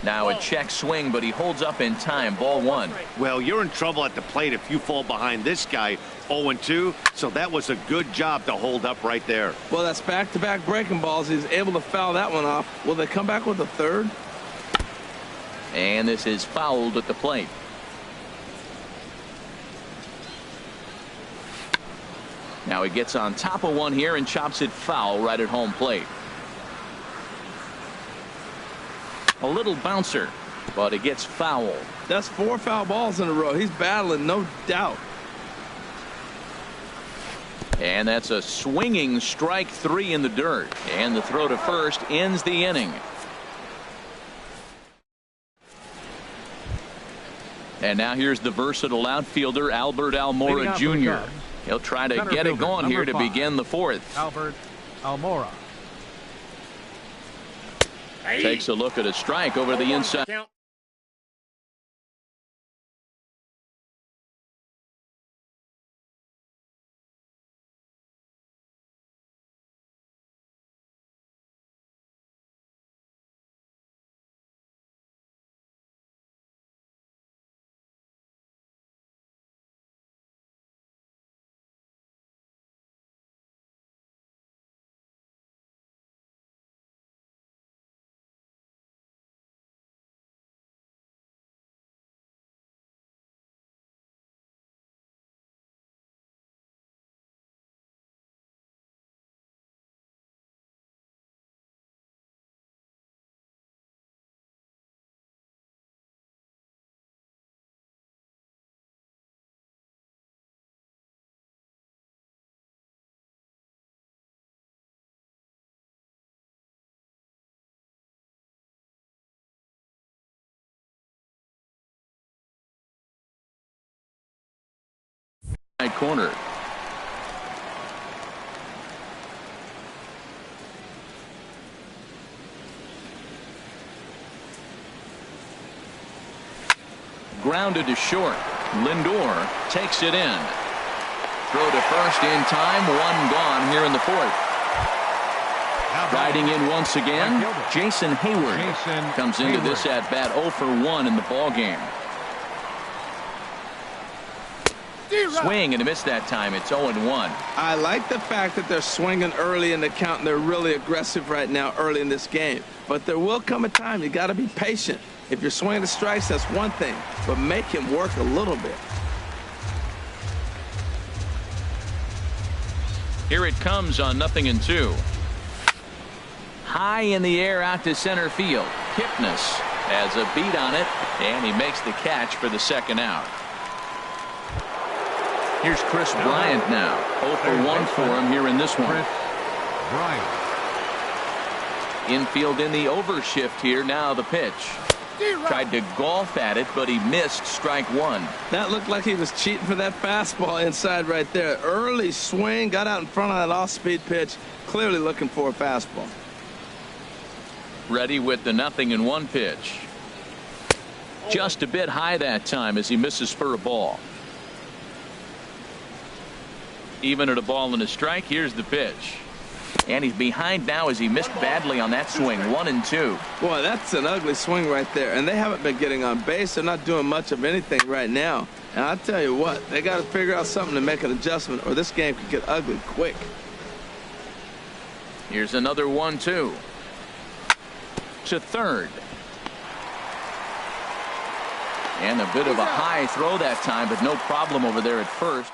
Now a check swing, but he holds up in time. Ball one. Well, you're in trouble at the plate if you fall behind this guy. 0-2, so that was a good job to hold up right there. Well, that's back-to-back breaking balls. He's able to foul that one off. Will they come back with a third? And this is fouled at the plate. Now he gets on top of one here and chops it foul right at home plate. A little bouncer, but it gets foul. That's 4 foul balls in a row. He's battling, no doubt. And that's a swinging strike 3 in the dirt. And the throw to first ends the inning. And now here's the versatile outfielder, Albert Almora Jr. He'll try to get it going here to begin the fourth. Albert Almora. Takes a look at a strike over the inside. Corner. Grounded to short. Lindor takes it in. Throw to first in time. One gone here in the fourth. Riding in once again, Jason Hayward comes into this at bat 0 for 1 in the ball game. Swing and a miss that time. It's 0-1. I like the fact that they're swinging early in the count and they're really aggressive right now early in this game. But there will come a time you got to be patient. If you're swinging the strikes, that's one thing, but make him work a little bit. Here it comes on 0-2. High in the air out to center field. Kipnis has a beat on it, and he makes the catch for the second out. Here's Chris Bryant now. 0 for 1 for him here in this one. Chris Bryant. Infield in the overshift here. Now the pitch. Tried to golf at it, but he missed strike 1. That looked like he was cheating for that fastball inside right there. Early swing, got out in front of that off-speed pitch. Clearly looking for a fastball. Ready with the 0-1 pitch. Just a bit high that time as he misses for a ball. Even at a ball and a strike. Here's the pitch. And he's behind now as he missed badly on that swing. 1-2. Boy, that's an ugly swing right there. And they haven't been getting on base. They're not doing much of anything right now. And I'll tell you what, they got to figure out something to make an adjustment or this game could get ugly quick. Here's another 1-2. To third. And a bit of a high throw that time, but no problem over there at first.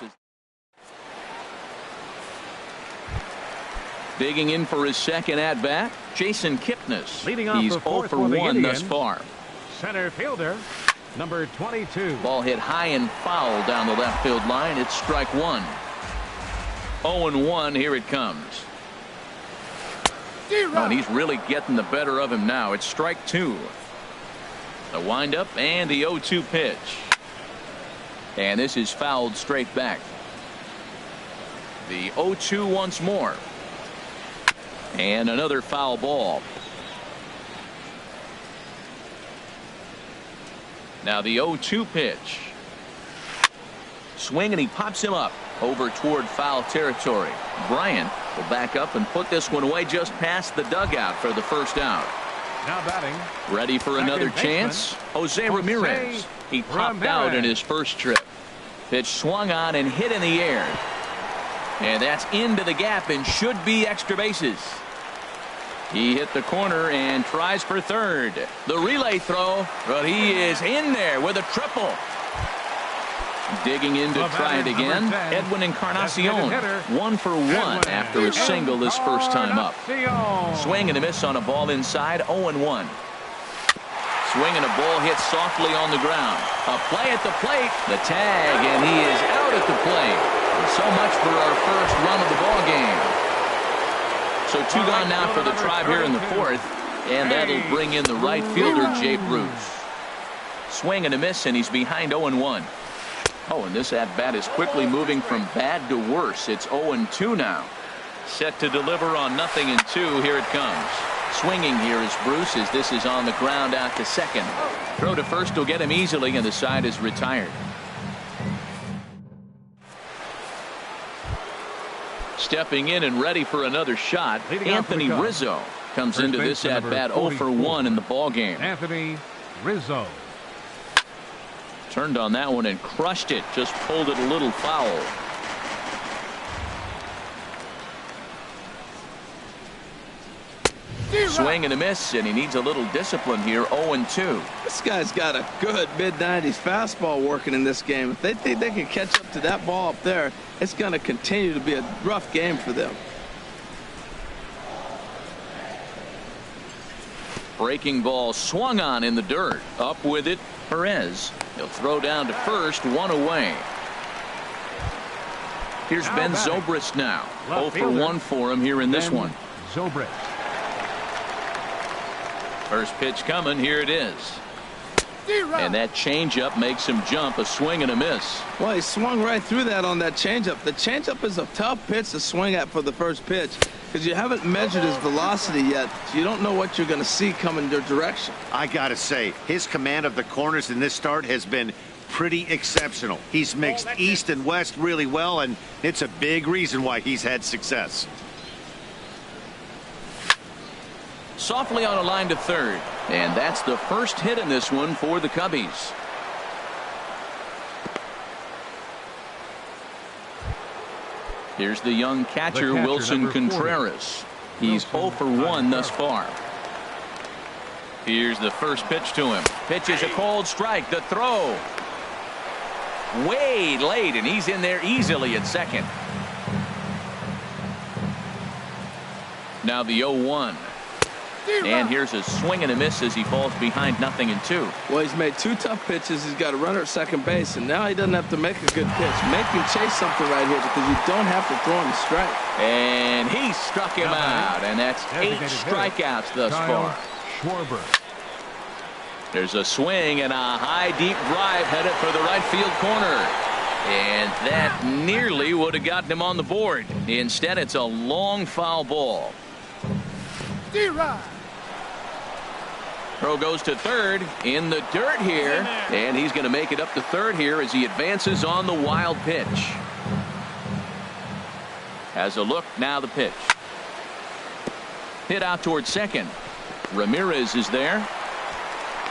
Digging in for his second at-bat, Jason Kipnis. Leading off He's the 0 fourth for for the 1 thus Indians. far. Center fielder, number 22. Ball hit high and foul down the left field line. It's strike 1. 0-1. Here it comes. Oh, and he's really getting the better of him now. It's strike 2. The windup and the 0-2 pitch. And this is fouled straight back. The 0-2 once more. And another foul ball. Now the 0-2 pitch. Swing, and he pops him up over toward foul territory. Bryant will back up and put this one away just past the dugout for the first out. Now batting. Ready for another chance. Jose Ramirez. He popped out in his first trip. Pitch swung on and hit in the air. And that's into the gap and should be extra bases. He hit the corner and tries for third. The relay throw, but he is in there with a triple. Digging in to try it again. Edwin Encarnacion, 1 for 1 after a single his first time up. Swing and a miss on a ball inside, 0-1. Swing and a ball hit softly on the ground. A play at the plate. The tag, and he is out at the plate. So much for our first run of the ball game. So 2 gone now for the Tribe here in the 4th, and that'll bring in the right fielder, Jay Bruce. Swing and a miss, and he's behind 0-1. Oh, and this at-bat is quickly moving from bad to worse. It's 0-2 now. Set to deliver on 0-2. Here it comes. Swinging here is Bruce as this is on the ground out to second. Throw to first will get him easily, and the side is retired. Stepping in and ready for another shot, Anthony Rizzo comes into this at-bat 0 for 1 in the ballgame. Anthony Rizzo. Turned on that one and crushed it. Just pulled it a little foul. Swing and a miss, and he needs a little discipline here. 0-2. This guy's got a good mid-90s fastball working in this game. If they think they can catch up to that ball up there, it's going to continue to be a rough game for them. Breaking ball swung on in the dirt. Up with it, Perez. He'll throw down to first, 1 away. Here's Ben Zobrist now. 0 for 1 for him here in this one. Zobrist. First pitch coming. Here it is. And that changeup makes him jump. A swing and a miss. Well, he swung right through that on that changeup. The changeup is a tough pitch to swing at for the first pitch because you haven't measured his velocity yet. So you don't know what you're going to see coming your direction. I got to say, his command of the corners in this start has been pretty exceptional. He's mixed east and west really well, and it's a big reason why he's had success. Softly on a line to third, and that's the first hit in this one for the Cubbies. Here's the young catcher, Wilson Contreras. He's 0 for 1 thus far. Here's the first pitch to him. Pitch is a cold strike. The throw way late, and he's in there easily at second. Now the 0-1. And here's a swing and a miss as he falls behind 0-2. Well, he's made 2 tough pitches. He's got a runner at second base, and now he doesn't have to make a good pitch. Make him chase something right here because you don't have to throw him a strike. And he struck him out, and that's 8 strikeouts thus far. Schwarber. There's a swing and a high, deep drive headed for the right field corner. And that nearly would have gotten him on the board. Instead, it's a long foul ball. Throw goes to third in the dirt here, and he's going to make it up to third here as he advances on the wild pitch. Has a look, now the pitch. Hit out towards second. Ramirez is there.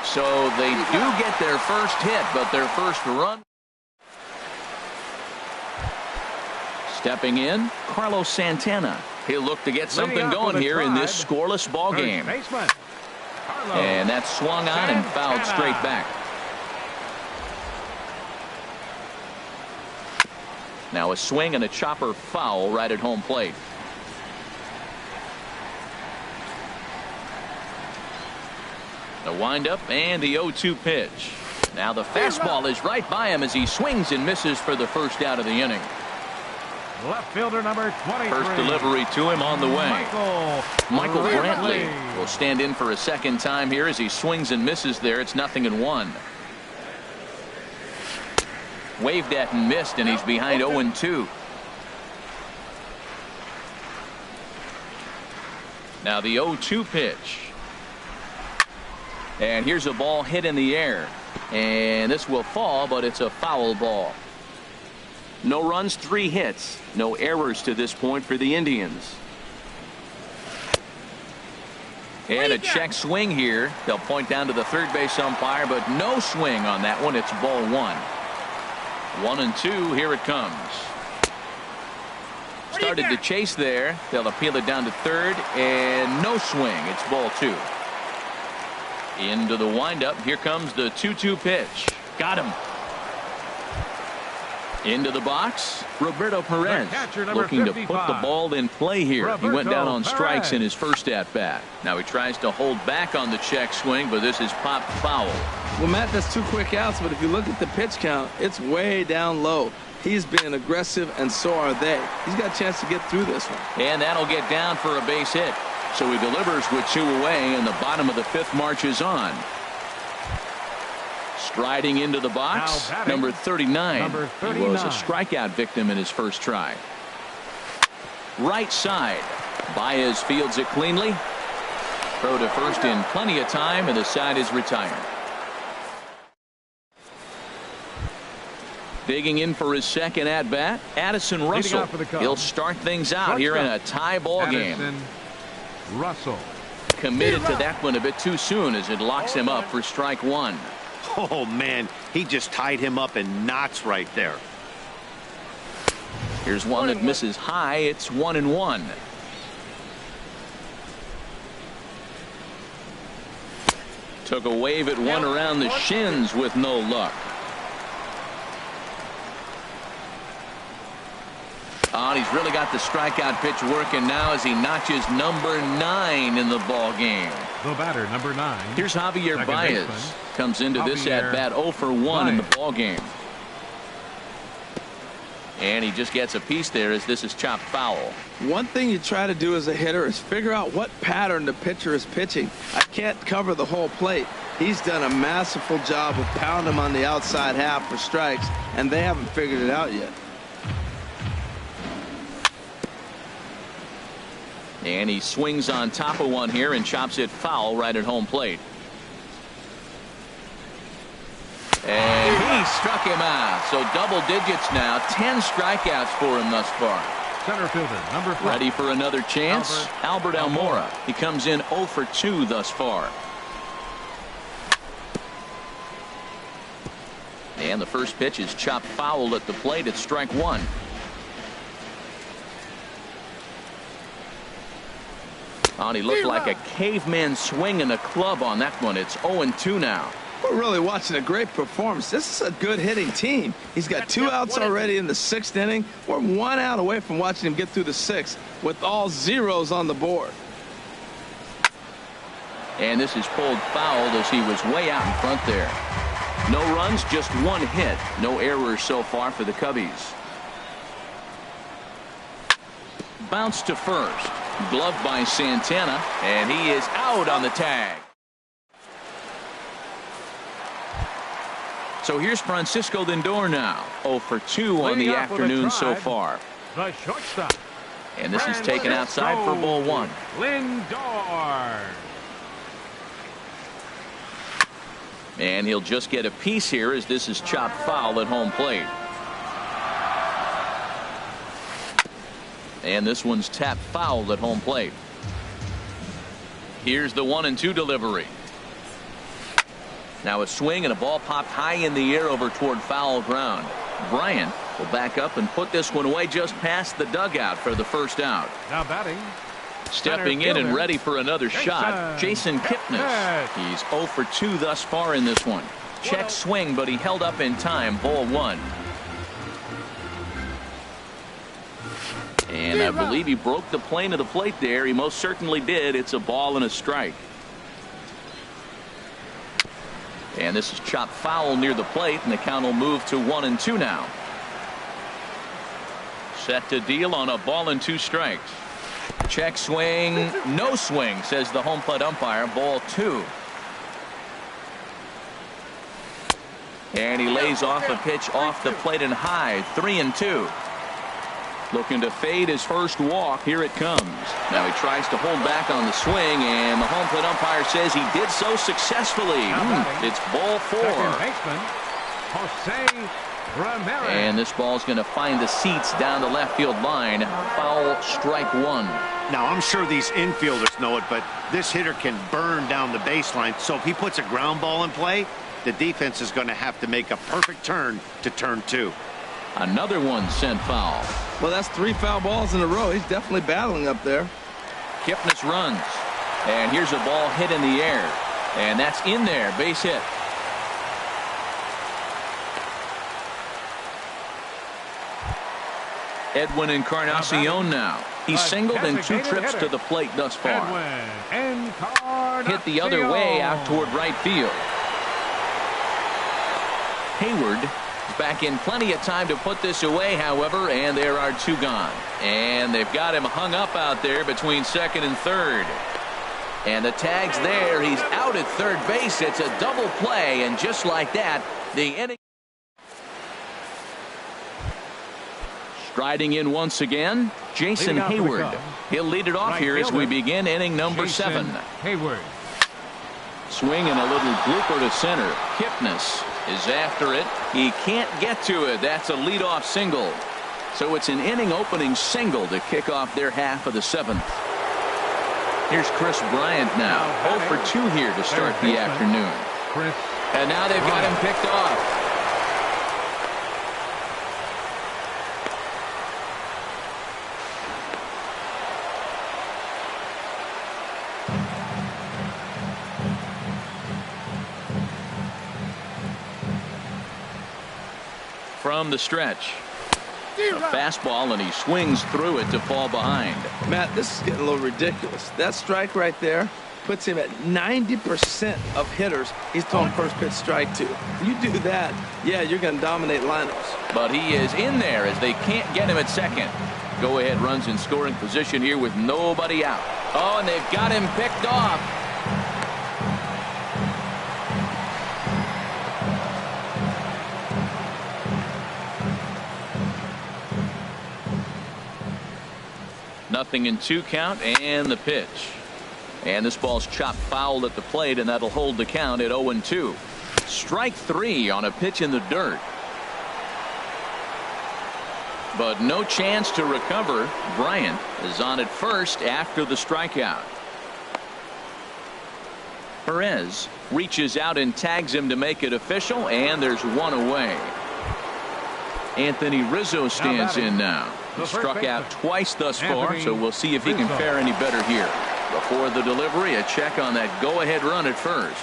So they do get their first hit, but their first run. Stepping in, Carlos Santana. He'll look to get something going here in this scoreless ball game. And that's swung on and fouled straight back. Now a swing and a chopper foul right at home plate. The windup and the 0-2 pitch. Now the fastball is right by him as he swings and misses for the first out of the inning. Left fielder number 23. First delivery to him on the way. Michael Brantley will stand in for a second time here as he swings and misses there. It's 0-1. Waved at and missed, and he's behind 0-2. Now the 0-2 pitch. And here's a ball hit in the air. And this will fall, but it's a foul ball. No runs, 3 hits. No errors to this point for the Indians. And a check swing here. They'll point down to the third base umpire, but no swing on that one. It's ball 1. 1-2. Here it comes. Started to chase there. They'll appeal it down to third, and no swing. It's ball 2. Into the windup. Here comes the 2-2 pitch. Got him. Into the box. Roberto Perez looking to put the ball in play here. He went down on strikes in his first at bat. Now he tries to hold back on the check swing, but this is popped foul. Well, Matt, that's 2 quick outs, but if you look at the pitch count, it's way down low. He's been aggressive, and so are they. He's got a chance to get through this one. And that'll get down for a base hit. So he delivers with 2 away, and the bottom of the 5th marches on. Striding into the box, number 39. He was a strikeout victim in his first try. Right side. Baez fields it cleanly. Throw to first in plenty of time, and the side is retired. Digging in for his second at bat, Addison Russell. He'll start things out here in a tie ball game. Russell committed to that one a bit too soon as it locks him up for strike 1. Oh, man, he just tied him up in knots right there. Here's one that misses high. It's 1-1. Took a wave at one around the shins with no luck. Oh, and he's really got the strikeout pitch working now as he notches number 9 in the ball game. The batter, number 9. Here's Javier Baez. Baseman. Comes into this at bat 0 for 1 in the ball game. And he just gets a piece there as this is chopped foul. One thing you try to do as a hitter is figure out what pattern the pitcher is pitching. I can't cover the whole plate. He's done a masterful job of pounding him on the outside half for strikes, and they haven't figured it out yet. And he swings on top of one here and chops it foul right at home plate. And he struck him out. So double digits now. 10 strikeouts for him thus far. Center fielder, number 4. Ready for another chance? Albert Almora. He comes in 0 for 2 thus far. And the first pitch is chopped foul at the plate. It's strike 1. Oh, and he looked like a caveman swinging a club on that one. It's 0-2 now. We're really watching a great performance. This is a good hitting team. He's got 2 outs already in the 6th inning. We're 1 out away from watching him get through the 6th with all zeros on the board. And this is pulled foul as he was way out in front there. No runs, just 1 hit. No errors so far for the Cubbies. Bounce to first. Gloved by Santana, and he is out on the tag. So here's Francisco Lindor now. 0 for 2 on the afternoon so far. The shortstop. And this is taken outside for ball 1. Lindor. And he'll just get a piece here as this is chopped foul at home plate. And this one's tapped foul at home plate. Here's the 1-2 delivery. Now a swing and a ball popped high in the air over toward foul ground. Bryant will back up and put this one away just past the dugout for the first out. Now batting. Stepping in and ready for another shot, Jason Kipnis. He's 0 for 2 thus far in this one. Check swing, but he held up in time. Ball 1. And I believe he broke the plane of the plate there. He most certainly did. It's a ball and a strike. And this is chopped foul near the plate, and the count will move to 1-2 now. Set to deal on a ball and 2 strikes. Check swing, no swing, says the home plate umpire. Ball 2. And he lays off a pitch off the plate and high. 3-2. Looking to fade his first walk. Here it comes. Now he tries to hold back on the swing, and the home plate umpire says he did so successfully. It's ball 4. Second baseman, Jose Ramirez. And this ball's going to find the seats down the left field line. Foul, strike one. Now, I'm sure these infielders know it, but this hitter can burn down the baseline. So if he puts a ground ball in play, the defense is going to have to make a perfect turn to turn two. Another one sent foul. Well, that's 3 foul balls in a row. He's definitely battling up there. Kipnis runs. And here's a ball hit in the air. And that's in there. Base hit. Edwin Encarnacion now. He's singled in 2 trips to the plate thus far. Hit the other way out toward right field. Hayward is back in plenty of time to put this away, however, and there are 2 gone. And they've got him hung up out there between second and third. And the tag's there. He's out at third base. It's a double play, and just like that, the inning. Striding in once again, Jason Hayward. He'll lead it off here as we begin inning number 7. Hayward. Swing and a little blooper to center. Kipnis is after it. He can't get to it. That's a leadoff single. So it's an inning opening single to kick off their half of the 7th. Here's Chris Bryant now. 0 for 2 here to start the afternoon. And now they've got him picked off. From the stretch. A fastball, and he swings through it to fall behind. Matt, this is getting a little ridiculous. That strike right there puts him at 90% of hitters he's throwing first pitch strike to. You do that, yeah, you're going to dominate lineups. But he is in there as they can't get him at second. Go-ahead runs in scoring position here with nobody out. Oh, and they've got him picked off. Nothing in 2 count, and the pitch. And this ball's chopped foul at the plate, and that'll hold the count at 0-2. Strike 3 on a pitch in the dirt. But no chance to recover. Bryant is on at first after the strikeout. Perez reaches out and tags him to make it official, and there's 1 away. Anthony Rizzo stands in now. He struck out twice thus far, so we'll see if he can fare any better here. Before the delivery, a check on that go-ahead run at first.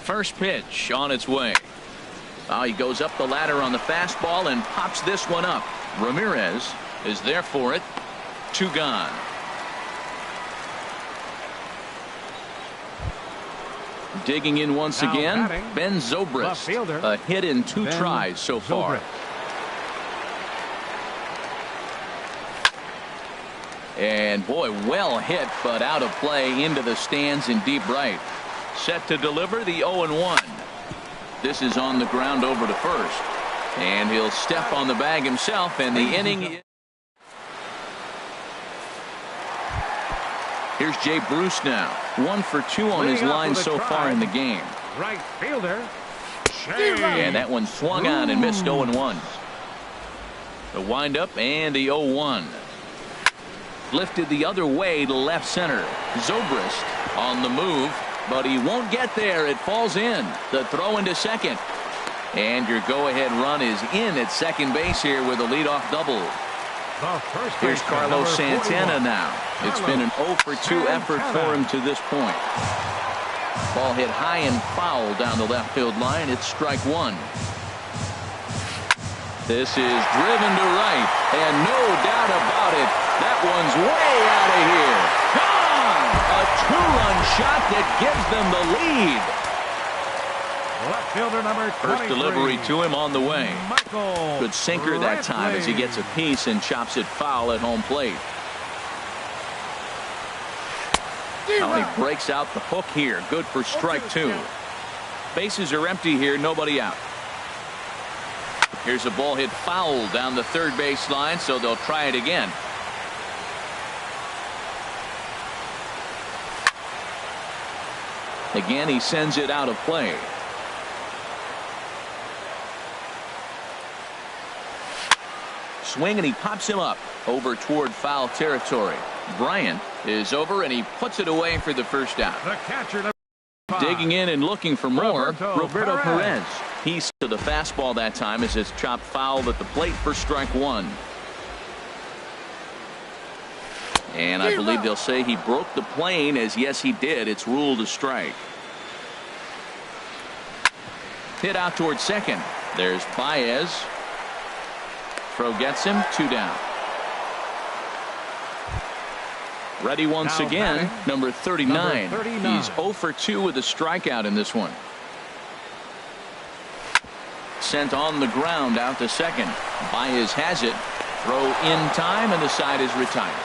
First pitch on its way. Oh, he goes up the ladder on the fastball and pops this one up. Ramirez is there for it. 2 gone. Digging in once again, Ben Zobrist. A hit in 2 tries so far. And boy, well hit, but out of play into the stands in deep right. Set to deliver the 0-1. This is on the ground over to first. And he'll step on the bag himself, and the inning. Here's Jay Bruce now. 1 for 2 on his line so far in the game. Right fielder. And that one swung on and missed 0-1. The windup and the 0-1. Lifted the other way to left center. Zobrist on the move, but he won't get there. It falls in. The throw into second. And your go-ahead run is in at second base here with a leadoff double. Here's Carlos Santana now. It's been an 0 for 2 effort for him to this point. Ball hit high and foul down the left field line. It's strike 1. This is driven to right, and no doubt about it, that one's way out of here. Gone! A 2-run shot that gives them the lead. Left fielder number 23. First delivery to him on the way. Michael Good sinker that time as he gets a piece and chops it foul at home plate. Now he breaks out the hook here. Good for strike 2. Bases are empty here. Nobody out. Here's a ball hit foul down the third base line, so they'll try it again. Again, he sends it out of play. Swing, and he pops him up over toward foul territory. Bryant is over, and he puts it away for the first out. The catcher, digging in and looking for more, Roberto Perez. Perez. He's to the fastball that time as it's chopped foul at the plate for strike one. And I believe they'll say he broke the plane, as yes he did. It's ruled a strike. Hit out towards second. There's Baez. Throw gets him, 2 down. Ready once Now again, batting, number 39. number 39. He's 0 for 2 with a strikeout in this one. Sent on the ground out to second. Baez has it. Throw in time, and the side is retired.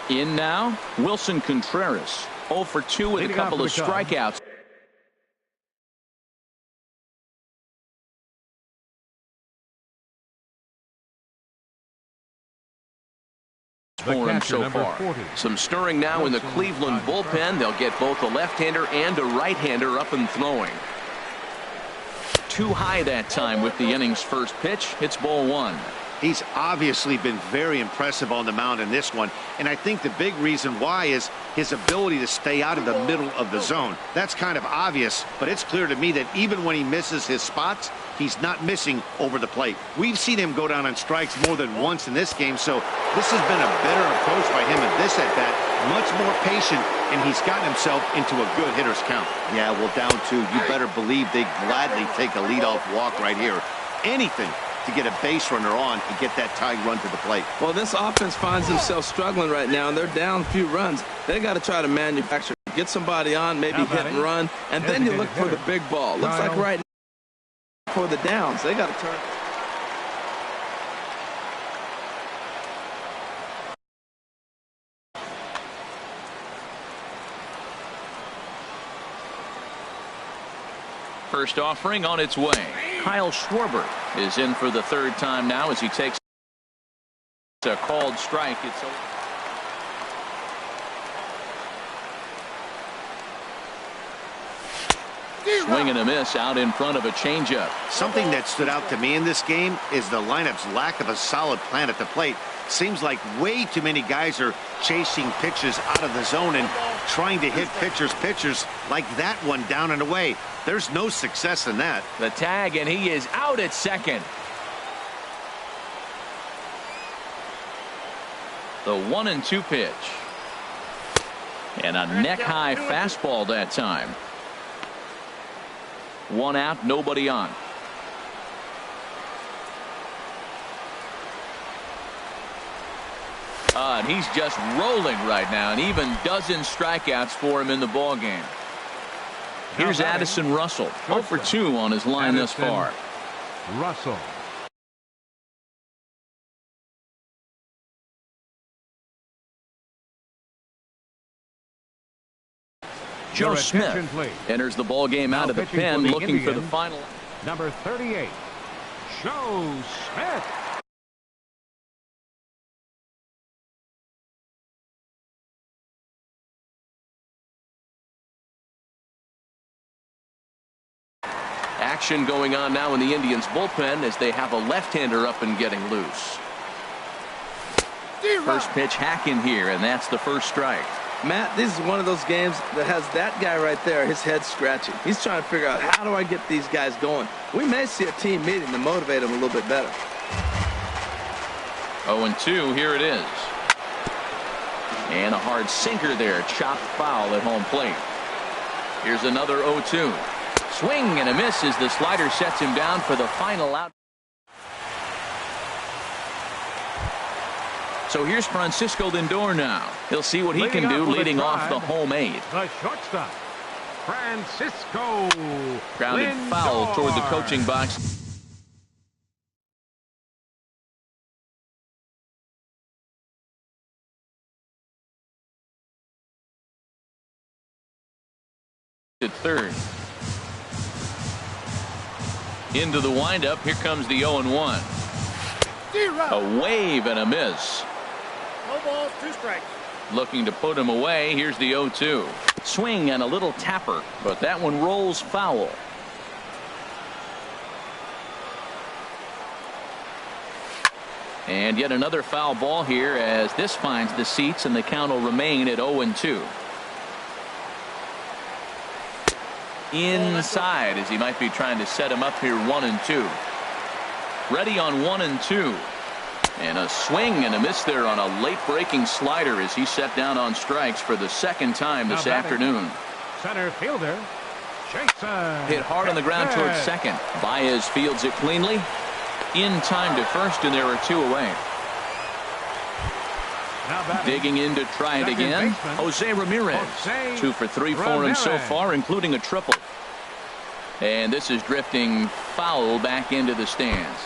In now, Wilson Contreras. 0 for 2 with a Leading couple of off for the Cubs. strikeouts. For him catcher, so number far. 40. Some stirring now in the Cleveland bullpen. They'll get both a left-hander and a right-hander up and throwing. Too high that time with the inning's first pitch. It's ball one. He's obviously been very impressive on the mound in this one, and I think the big reason why is his ability to stay out of the middle of the zone. That's kind of obvious, but it's clear to me that even when he misses his spots, he's not missing over the plate. We've seen him go down on strikes more than once in this game, so this has been a better approach by him at this at-bat, much more patient, and he's gotten himself into a good hitter's count. Yeah, well, down 2, you better believe they gladly take a leadoff walk right here. Anything to get a base runner on and get that tying run to the plate. Well, this offense finds themselves struggling right now, and they're down a few runs. They got to try to manufacture, get somebody on, maybe Now hit and batting, run, and then you look for the hitter. big ball. Looks like Kyle. right now for the downs. They got to turn. First offering on its way. Kyle Schwarber is in for the third time now as he takes a called strike. It's a swing and a miss out in front of a changeup. Something that stood out to me in this game is the lineup's lack of a solid plan at the plate. Seems like way too many guys are chasing pitches out of the zone and trying to hit pitchers like that one down and away. There's no success in that. The tag, and he is out at second. The 1-2 pitch. And a neck-high fastball that time. 1 out, nobody on. And he's just rolling right now, and even dozens strikeouts for him in the ball game. Here's batting, Addison Russell, 0 for 2 on his line thus Addison far. Russell. Joe Your Smith attention, please. enters the ball game out Now of the pitching pen, for the looking for the Indians. final. Number 38, Joe Smith. Action going on now in the Indians bullpen as they have a left-hander up and getting loose. First pitch hack in here, and that's the first strike. Matt, this is one of those games that has that guy right there, his head scratching. He's trying to figure out, how do I get these guys going? We may see a team meeting to motivate them a little bit better. 0-2, here it is. And a hard sinker there, chopped foul at home plate. Here's another 0-2. Swing and a miss as the slider sets him down for the final out. So here's Francisco Lindor now. He'll see what he can do leading off the home 8. The shortstop, Francisco Grounded Lindor. foul toward the coaching box. At third. Into the windup. Here comes the 0-1. A wave and a miss. No balls, 2 strikes. Looking to put him away. Here's the 0-2. Swing and a little tapper, but that one rolls foul. And yet another foul ball here as this finds the seats, and the count will remain at 0-2. Inside as he might be trying to set him up here 1-2. Ready on 1-2. And a swing and a miss there on a late breaking slider as he set down on strikes for the second time this afternoon. Center fielder Jason hit hard on the ground towards second. Baez fields it cleanly in time to first, and there are 2 away. Digging in to try it again, Jose Ramirez. 2 for 3 for him so far, including a triple. And this is drifting foul back into the stands.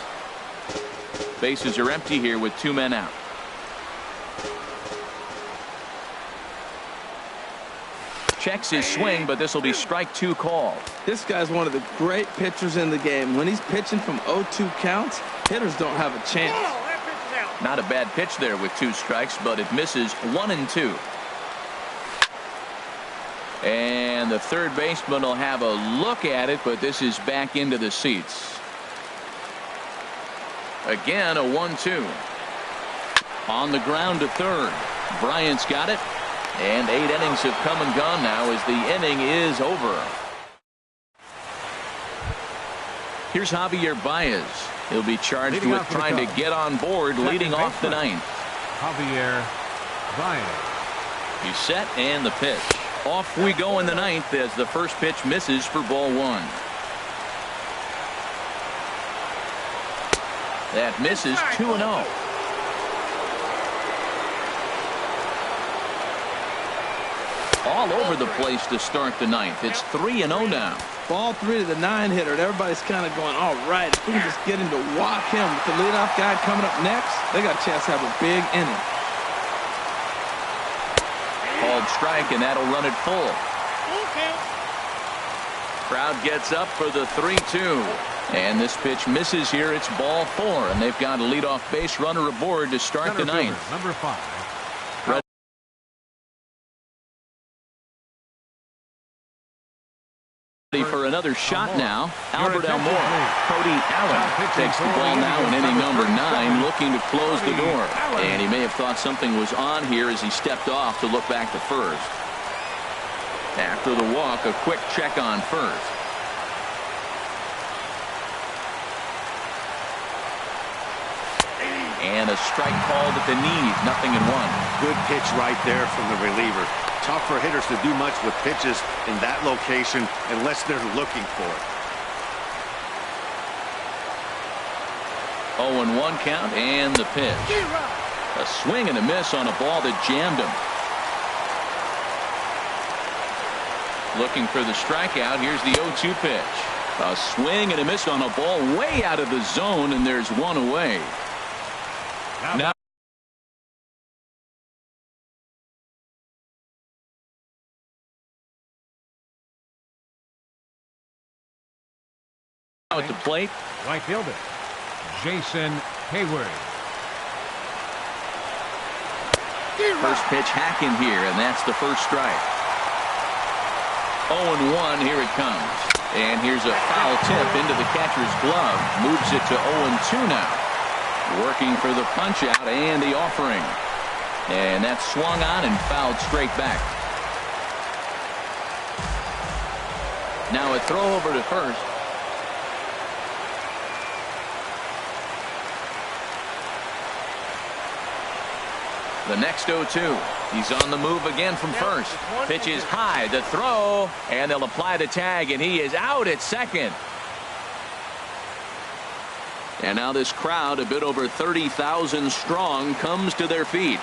Bases are empty here with 2 men out. Checks his swing, but this will be strike 2 called. This guy's one of the great pitchers in the game. When he's pitching from 0-2 counts, hitters don't have a chance. Not a bad pitch there with 2 strikes, but it misses 1-2. And the third baseman will have a look at it, but this is back into the seats. Again, a 1-2. On the ground to third. Bryant's got it. And 8 innings have come and gone now as the inning is over. Here's Javier Baez. He'll be charged with trying to get on board, leading off the 9th. Javier Baez. He's set and the pitch. Off we go in the 9th as the first pitch misses for ball 1. That misses 2-0. All over the place to start the 9th. It's 3-0 now. Ball 3 to the 9 hitter. And everybody's kind of going, all right, if we can just get him to walk him with the leadoff guy coming up next, they got a chance to have a big inning. Called strike, and that'll run it full. Crowd gets up for the 3-2. And this pitch misses here. It's ball 4, and they've got a leadoff base runner aboard to start the 9th. Number 5. Ready for another shot now. Albert Almora. Cody Allen takes the ball now in inning number 9, looking to close the door. And he may have thought something was on here as he stepped off to look back to first. After the walk, a quick check on first. And a strike called at the knees. 0-1. Good pitch right there from the reliever. Tough for hitters to do much with pitches in that location unless they're looking for it. 0-1 count and the pitch. A swing and a miss on a ball that jammed him. Looking for the strikeout. Here's the 0-2 pitch. A swing and a miss on a ball way out of the zone, and there's 1 away. Now at the plate, Right fielder Jason Hayward. first pitch hacking here, and that's the first strike. 0-1, here it comes. And here's a foul tip into the catcher's glove. Moves it to 0-2 now. Working for the punch out and the offering. And that's swung on and fouled straight back. Now a throw over to first. The next 0-2. He's on the move again from first. Pitch is high. The throw. And they'll apply the tag, and he is out at second. And now this crowd, a bit over 30,000 strong, comes to their feet.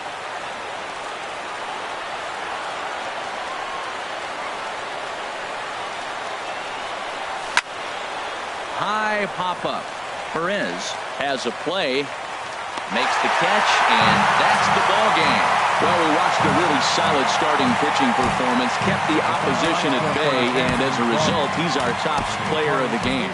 High pop-up. Perez has a play. Makes the catch, and that's the ball game. Well, we watched a really solid starting pitching performance, kept the opposition at bay, and as a result, he's our top player of the game.